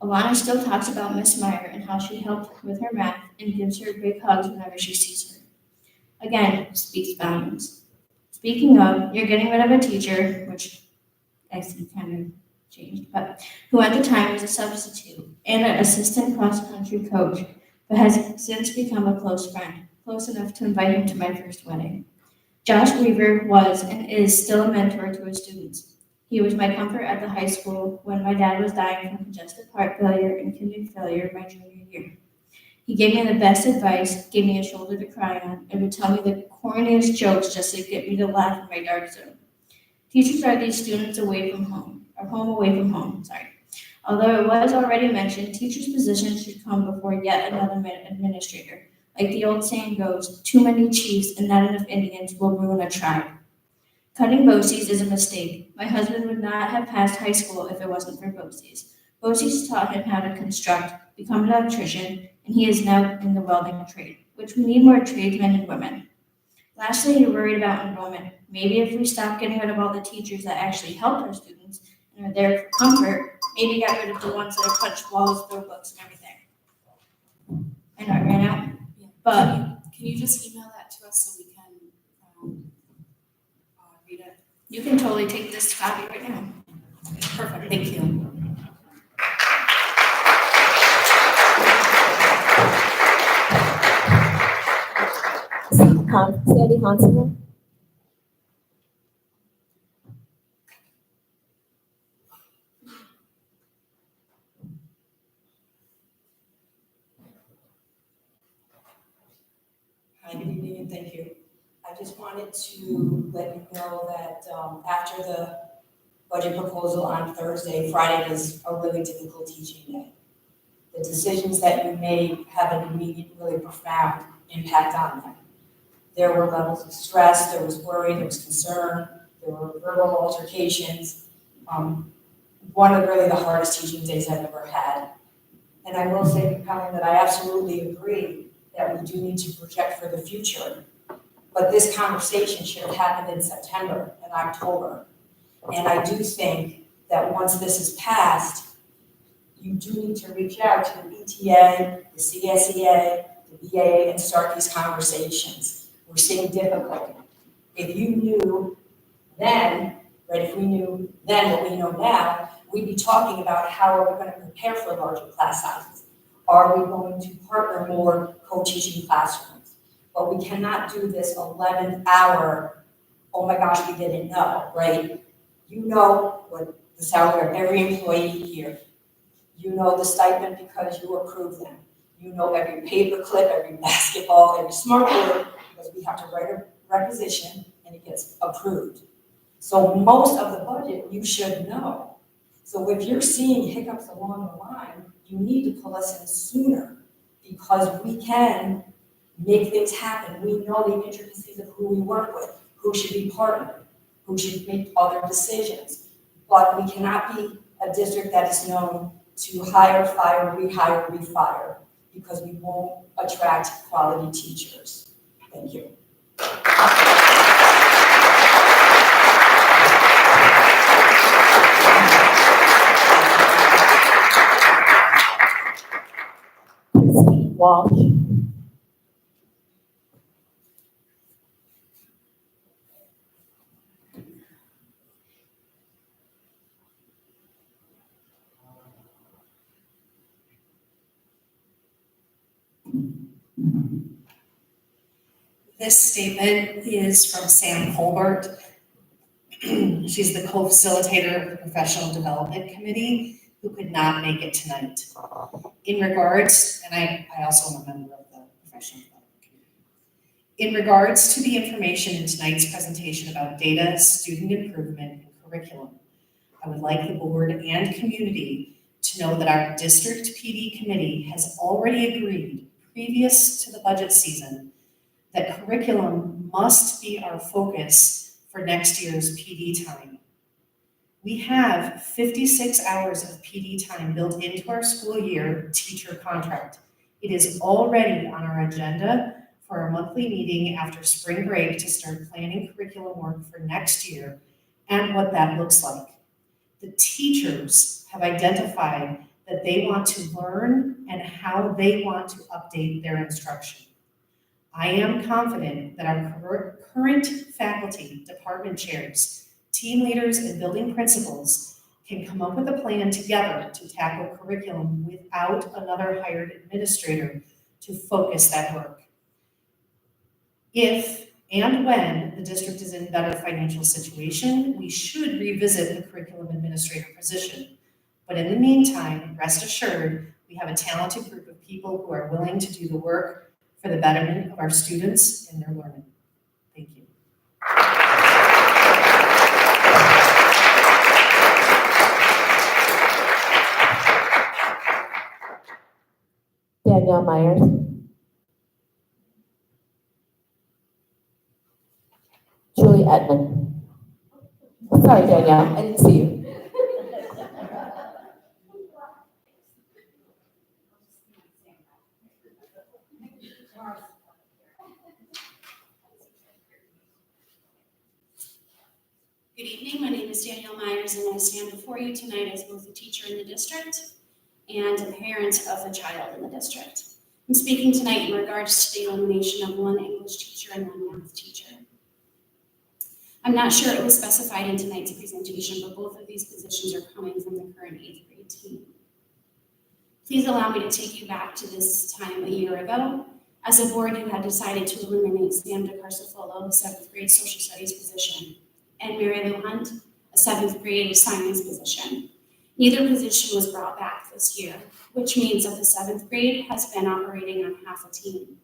Alana still talks about Miss Meyer and how she helped with her math and gives her big hugs whenever she sees her. Again, speaks volumes. Speaking of, you're getting rid of a teacher, which I see kind of changed, but who at the time was a substitute and an assistant cross-country coach, but has since become a close friend, close enough to invite him to my first wedding. Josh Weaver was and is still a mentor to his students. He was my comfort at the high school when my dad was dying from congestive heart failure and kidney failure my junior year. He gave me the best advice, gave me a shoulder to cry on, and would tell me the corniest jokes just to get me to laugh in my dark zone. Teachers are these students away from home, or home away from home, sorry. Although it was already mentioned, teachers' positions should come before yet another administrator. Like the old saying goes, too many chiefs and not enough Indians will ruin a tribe. Cutting BOCES is a mistake. My husband would not have passed high school if it wasn't for BOCES. BOCES taught him how to construct, become an electrician, and he is now in the welding trade, which we need more tradesmen and women. Lastly, you're worried about enrollment. Maybe if we stop getting rid of all the teachers that actually help our students and are there for comfort, maybe get rid of the ones that are punch walls, throw books, and everything. I know I ran out, but Can you just email that to us so we can read it? you can totally take this copy right now. Perfect, thank you. Sandy Hanselman. Hi, good evening and thank you. I just wanted to let you know that after the budget proposal on Thursday, Friday was a really difficult teaching day. The decisions that you made have an immediate, really profound impact on them. There were levels of stress, there was worry, there was concern, there were verbal altercations. One of really the hardest teaching days I've ever had. And I will say, Colin, that I absolutely agree that we do need to project for the future. But this conversation should have happened in September and October. And I do think that once this is passed, you do need to reach out to the ETA, the CSEA, the BAA, and start these conversations. We're seeing difficulty. If you knew then, right, if we knew then what we know now, we'd be talking about how are we going to prepare for larger class sizes? Are we going to partner more co-teaching classrooms? But we cannot do this 11th hour, oh my gosh, we didn't know, right? You know what the salary of every employee here. You know the stipend because you approve them. You know every paper clip, every basketball, every smart board, because we have to write a requisition and it gets approved. So most of the budget you should know. So if you're seeing hiccups along the line, you need to pull us in sooner because we can make things happen. We know the intricacies of who we work with, who should be partnered, who should make other decisions. But we cannot be a district that is known to hire, fire, rehire, refire, because we won't attract quality teachers. Thank you. Walsh. This statement is from Sam Colbert. She's the co-facilitator of the Professional Development Committee, who could not make it tonight. In regards, and I also am a member of the Professional Development Committee. In regards to the information in tonight's presentation about data, student improvement, and curriculum, I would like the board and community to know that our district PD committee has already agreed, previous to the budget season, that curriculum must be our focus for next year's PD time. We have 56 hours of PD time built into our school year teacher contract. It is already on our agenda for our monthly meeting after spring break to start planning curriculum work for next year and what that looks like. The teachers have identified that they want to learn and how they want to update their instruction. I am confident that our current faculty, department chairs, team leaders, and building principals can come up with a plan together to tackle curriculum without another hired administrator to focus that work. If and when the district is in a better financial situation, we should revisit the curriculum administrator position. But in the meantime, rest assured, we have a talented group of people who are willing to do the work for the betterment of our students and their learning. Thank you. Danielle Myers. Julie Edmond. Sorry, Danielle, I didn't see you. Good evening, my name is Danielle Myers and I stand before you tonight as both a teacher in the district and a parent of a child in the district. I'm speaking tonight in regards to the elimination of one English teacher and one math teacher. I'm not sure it was specified in tonight's presentation, but both of these positions are coming from the current 8th grade team. Please allow me to take you back to this time a year ago. As a board, you had decided to eliminate Sam DeCarsifolo, 7th grade social studies position, and Mary Lou Hunt, a 7th grade science position. Neither position was brought back this year, which means that the 7th grade has been operating on half a team.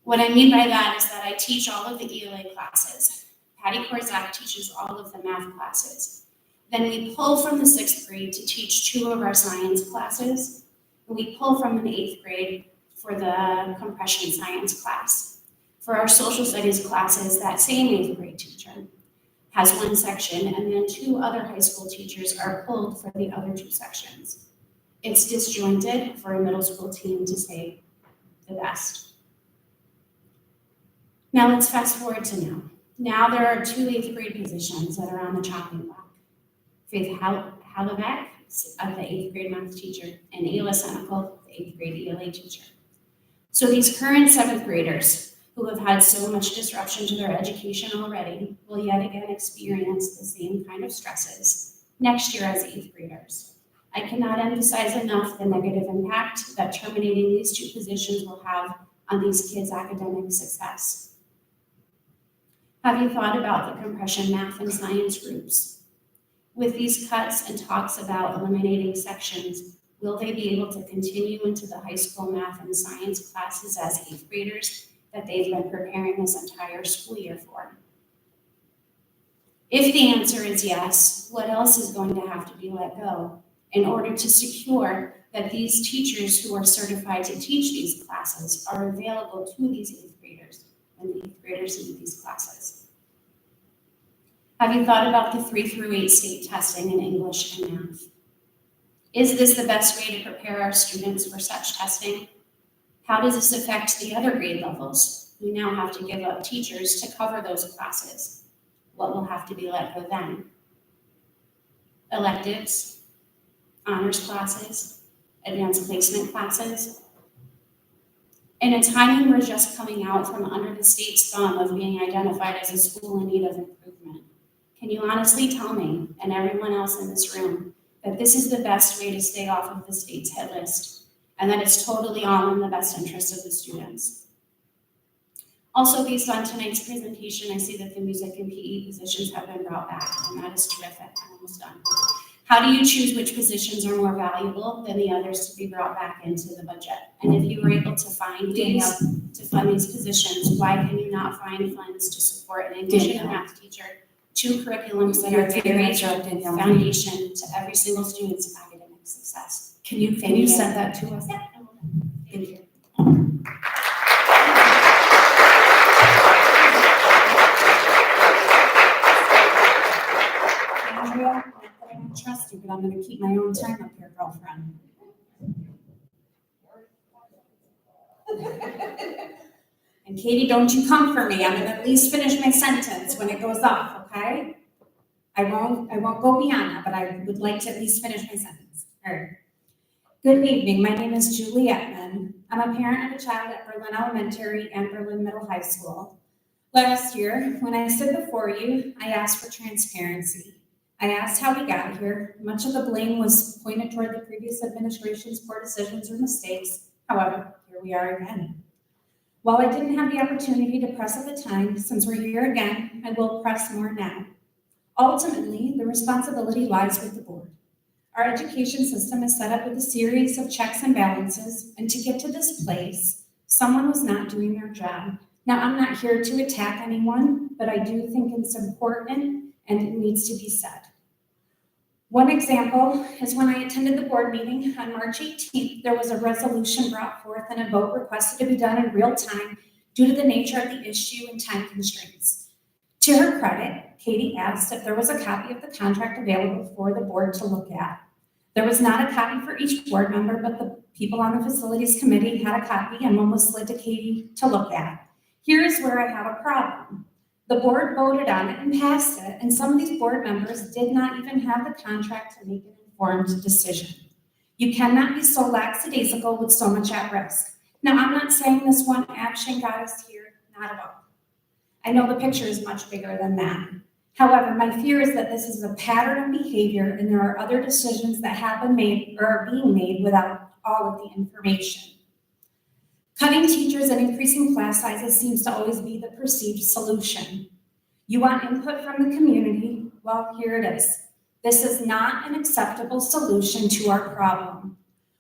What I mean by that is that I teach all of the ELA classes. Patty Korzak teaches all of the math classes. Then we pull from the 6th grade to teach 2 of our science classes, and we pull from an 8th grade for the compression science class. For our social studies classes, that same 8th grade teacher has 1 section, and then 2 other high school teachers are pulled for the other 2 sections. It's disjointed for a middle school team to say the best. Now let's fast forward to now. Now there are 2 8th grade positions that are on the chopping block. Faith Hallebeck, the 8th grade math teacher, and Ayla Senecal, the 8th grade ELA teacher. So these current 7th graders who have had so much disruption to their education already will yet again experience the same kind of stresses next year as 8th graders. I cannot emphasize enough the negative impact that terminating these 2 positions will have on these kids' academic success. Have you thought about the compression math and science groups? With these cuts and talks about eliminating sections, will they be able to continue into the high school math and science classes as 8th graders that they've been preparing this entire school year for? If the answer is yes, what else is going to have to be let go in order to secure that these teachers who are certified to teach these classes are available to these 8th graders when the 8th graders need these classes? Have you thought about the 3 through 8 state testing in English and math? Is this the best way to prepare our students for such testing? How does this affect the other grade levels? We now have to give up teachers to cover those classes. What will have to be let go then? Electives, honors classes, advanced placement classes. In a time when we're just coming out from under the state's thumb of being identified as a school in need of improvement, can you honestly tell me, and everyone else in this room, that this is the best way to stay off of the state's hit list, and that it's totally all in the best interest of the students? Also, based on tonight's presentation, I see that the music and PE positions have been brought back, and that is terrific. I'm almost done. How do you choose which positions are more valuable than the others to be brought back into the budget? And if you were able to find these, to fund these positions, why can you not find funds to support an English and math teacher, 2 curriculums that are very foundation to every single student's academic success? Can you send that to us? Yeah, I will. Thank you. Andrea, I don't trust you, but I'm gonna keep my own time up here, girlfriend. And Katie, don't you come for me. I'm gonna at least finish my sentence when it goes off, okay? I won't go beyond that, but I would like to at least finish my sentence. All right. Good evening. My name is Julie Ettman. I'm a parent of a child at Berlin Elementary and Berlin Middle High School. Last year, when I stood before you, I asked for transparency. I asked how we got here. Much of the blame was pointed toward the previous administration's poor decisions or mistakes. However, here we are again. While I didn't have the opportunity to press at the time, since we're here again, I will press more now. Ultimately, the responsibility lies with the board. Our education system is set up with a series of checks and balances, and to get to this place, someone was not doing their job. Now, I'm not here to attack anyone, but I do think it's important and it needs to be said. One example is when I attended the board meeting on March 18th, there was a resolution brought forth and a vote requested to be done in real time due to the nature of the issue and time constraints. To her credit, Katie asked if there was a copy of the contract available for the board to look at. There was not a copy for each board member, but the people on the facilities committee had a copy and one was slid to Katie to look at. Here's where I have a problem. The board voted on it and passed it, and some of these board members did not even have the contract to make an informed decision. You cannot be so lackadaisical with so much at risk. Now, I'm not saying this one action got us here, not at all. I know the picture is much bigger than that. However, my fear is that this is a pattern of behavior and there are other decisions that have been made or are being made without all of the information. Cutting teachers and increasing class sizes seems to always be the perceived solution. You want input from the community? Well, here it is. This is not an acceptable solution to our problem.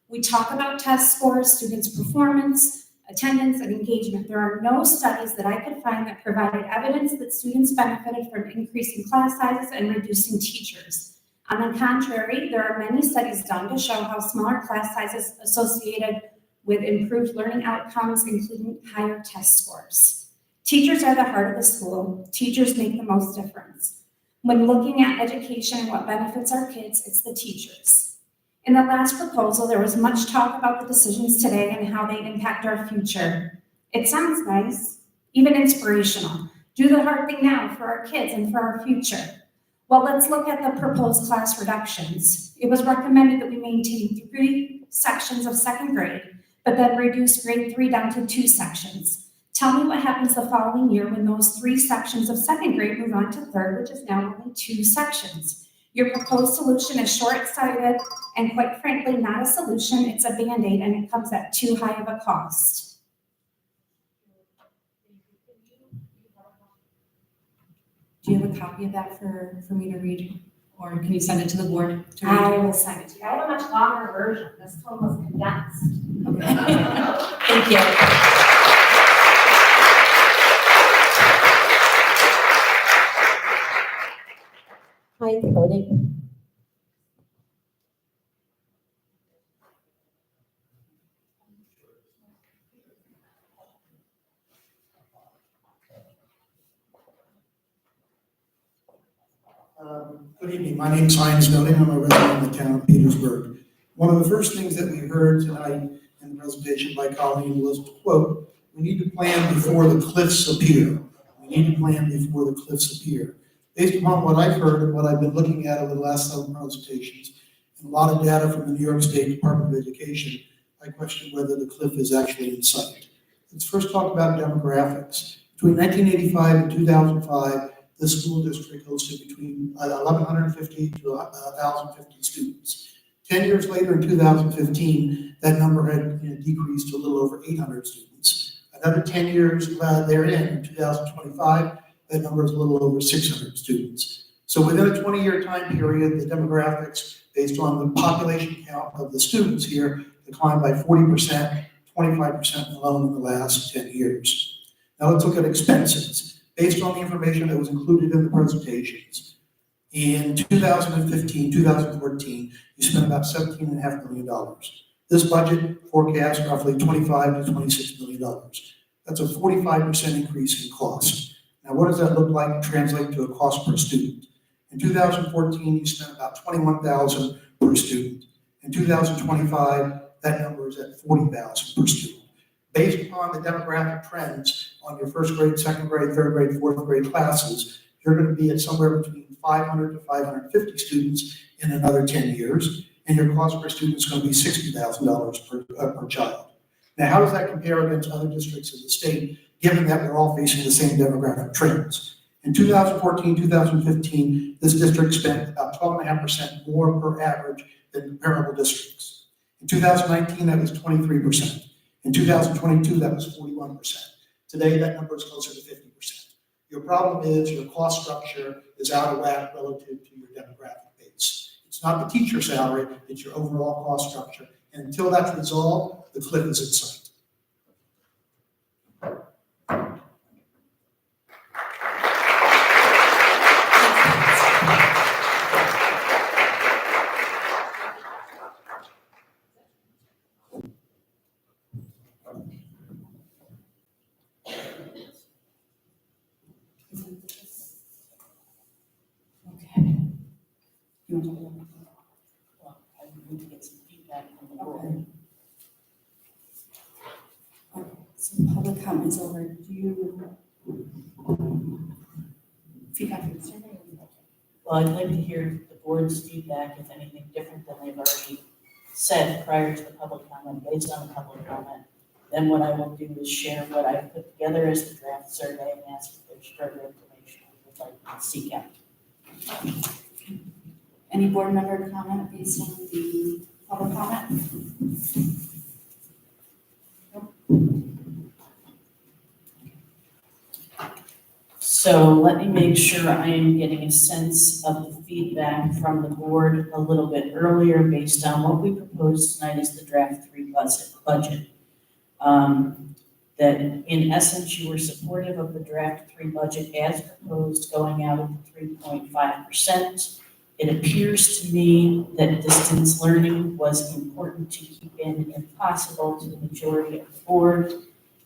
We talk about test scores, students' performance, attendance, and engagement. There are no studies that I could find that provided evidence that students benefited from increasing class sizes and reducing teachers. On the contrary, there are many studies done to show how smaller class sizes associated with improved learning outcomes, including higher test scores. Teachers are the heart of the school. Teachers make the most difference. When looking at education and what benefits our kids, it's the teachers. In the last proposal, there was much talk about the decisions today and how they impact our future. It sounds nice, even inspirational. Do the hard thing now for our kids and for our future. Well, let's look at the proposed class reductions. It was recommended that we maintain 3 sections of 2nd grade, but then reduce grade 3 down to 2 sections. Tell me what happens the following year when those 3 sections of 2nd grade move on to 3rd, which is now only 2 sections. Your proposed solution is short-sighted and quite frankly, not a solution, it's a Band-Aid and it comes at too high of a cost. Do you have a copy of that for me to read? Or can you send it to the board to read? I will send it to you. I have a much longer version. This one was condensed. Okay. Thank you. behind the podium. Good evening. My name is Heinz Noting. I'm a resident of the town of Petersburg. One of the first things that we heard tonight in the presentation by Colleen was, quote, "We need to plan before the cliffs appear." We need to plan before the cliffs appear. Based upon what I've heard and what I've been looking at over the last several presentations, and a lot of data from the New York State Department of Education, I question whether the cliff is actually in sight. Let's first talk about demographics. Between 1985 and 2005, the school district hosted between 1,150 to 1,050 students. 10 years later, in 2015, that number had decreased to a little over 800 students. Another 10 years therein, in 2025, that number is a little over 600 students. So within a 20-year time period, the demographics, based on the population count of the students here, declined by 40%, 25% alone in the last 10 years. Now let's look at expenses. Based on the information that was included in the presentations, in 2015, 2014, you spent about $17.5 million. This budget forecasts roughly $25 to $26 million. That's a 45% increase in cost. Now, what does that look like translate to a cost per student? In 2014, you spent about $21,000 per student. In 2025, that number is at $40,000 per student. Based upon the demographic trends on your first grade, second grade, third grade, fourth grade classes, you're going to be at somewhere between 500 to 550 students in another 10 years, and your cost per student is going to be $60,000 per child. Now, how does that compare against other districts in the state, given that we're all facing the same demographic trends? In 2014, 2015, this district spent about 12.5% more per average than comparable districts. In 2019, that was 23%. In 2022, that was 41%. Today, that number is closer to 50%. Your problem is your cost structure is out of whack relative to your demographic base. It's not the teacher salary, it's your overall cost structure. And until that's resolved, the cliff is in sight. You want to hold on? Well, I need to get some feedback from the board. Okay, so public comments over. Do you feedback from the survey? Well, I'd like to hear the board's feedback, if anything different than they've already said prior to the public comment, based on the public comment. Then what I will do is share what I've put together as the draft survey and ask if there's further information we would like to seek out. Any board member comment based on the public comment? So let me make sure I am getting a sense of the feedback from the board a little bit earlier based on what we proposed tonight as the draft 3 budget. That in essence, you were supportive of the draft 3 budget as proposed, going out at the 3.5%. It appears to me that distance learning was important to keep in if possible to the majority of the board.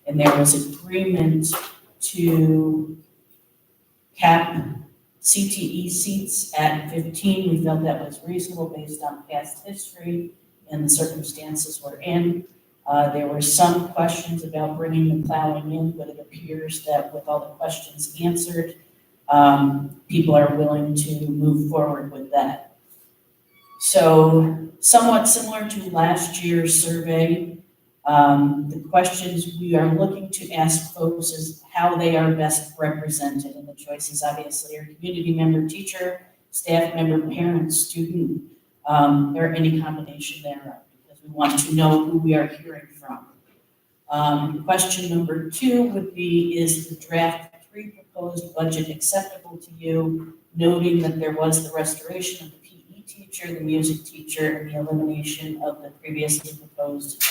And there was agreement to cap CTE seats at 15. We felt that was reasonable based on past history and the circumstances we're in. There were some questions about bringing the plowing in, but it appears that with all the questions answered, people are willing to move forward with that. So somewhat similar to last year's survey, the questions we are looking to ask folks is how they are best represented. And the choices obviously are community member, teacher, staff member, parent, student, or any combination thereof, because we want to know who we are hearing from. Question number 2 would be, is the draft 3 proposed budget acceptable to you, noting that there was the restoration of the PE teacher, the music teacher, and the elimination of the previously proposed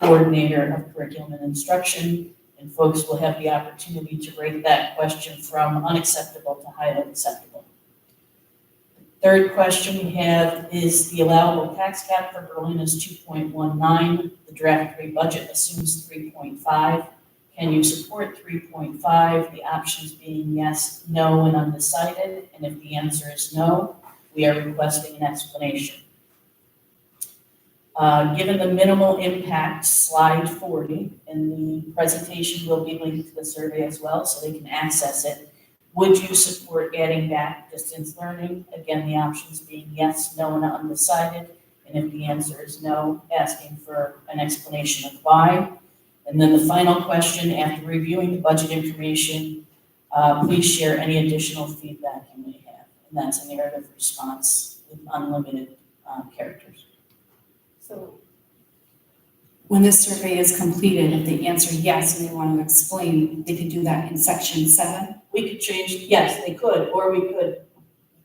coordinator of curriculum and instruction, and folks will have the opportunity to rate that question from unacceptable to highly acceptable. Third question we have is the allowable tax cap for Berlin is 2.19. The draft 3 budget assumes 3.5. Can you support 3.5? The options being yes, no, and undecided. And if the answer is no, we are requesting an explanation. Given the minimal impact, slide 40, and the presentation will be linked to the survey as well, so they can access it. Would you support adding back distance learning? Again, the options being yes, no, and undecided. And if the answer is no, asking for an explanation of why. And then the final question, after reviewing the budget information, please share any additional feedback you may have. And that's a narrative response with unlimited characters. So when this survey is completed, if they answer yes and they want to explain, they could do that in section 7? We could change, yes, they could, or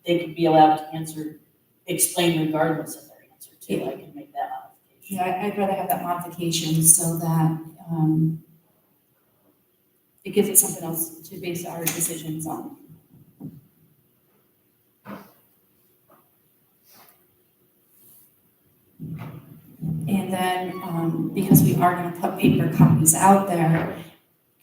they could be allowed to explain regardless of their answer too. I can make that modification. Yeah, I'd rather have that modification so that it gives us something else to base our decisions on. And then, because we are gonna put paper copies out there,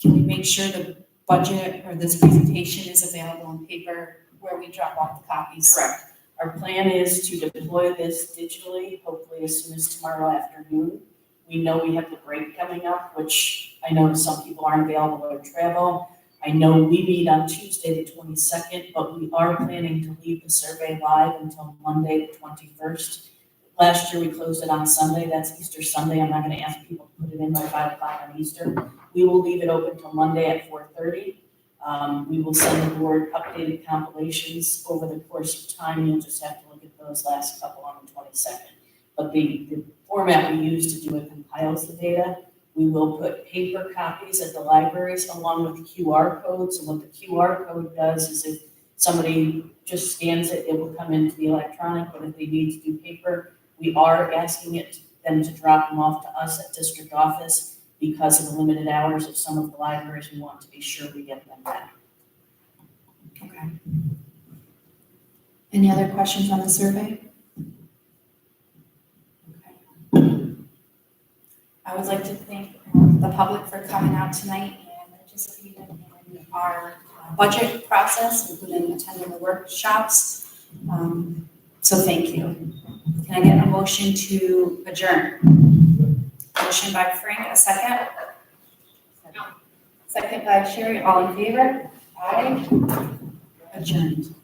can we make sure the budget or this presentation is available on paper where we drop off the copies? Correct. Our plan is to deploy this digitally, hopefully as soon as tomorrow afternoon. We know we have the break coming up, which I know some people aren't available or travel. I know we meet on Tuesday, the 22nd, but we are planning to leave the survey live until Monday, the 21st. Last year, we closed it on Sunday. That's Easter Sunday. I'm not going to ask people to put it in by 5 o'clock on Easter. We will leave it open till Monday at 4:30. We will send the board updated compilations over the course of time. You'll just have to look at those last couple on the 22nd. But the format we use to do it compiles the data. We will put paper copies at the libraries along with QR codes. And what the QR code does is if somebody just scans it, it will come into the electronic. But if they need to do paper, we are asking them to drop them off to us at district office because of the limited hours of some of the libraries. We want to be sure we get them back. Okay. Any other questions on the survey? Okay. I would like to thank the public for coming out tonight and participating in our budget process, including attending the workshops. So thank you. Can I get a motion to adjourn? Motion by Frank, a second? Second by Sherry, all in favor? Aye. Adjourned.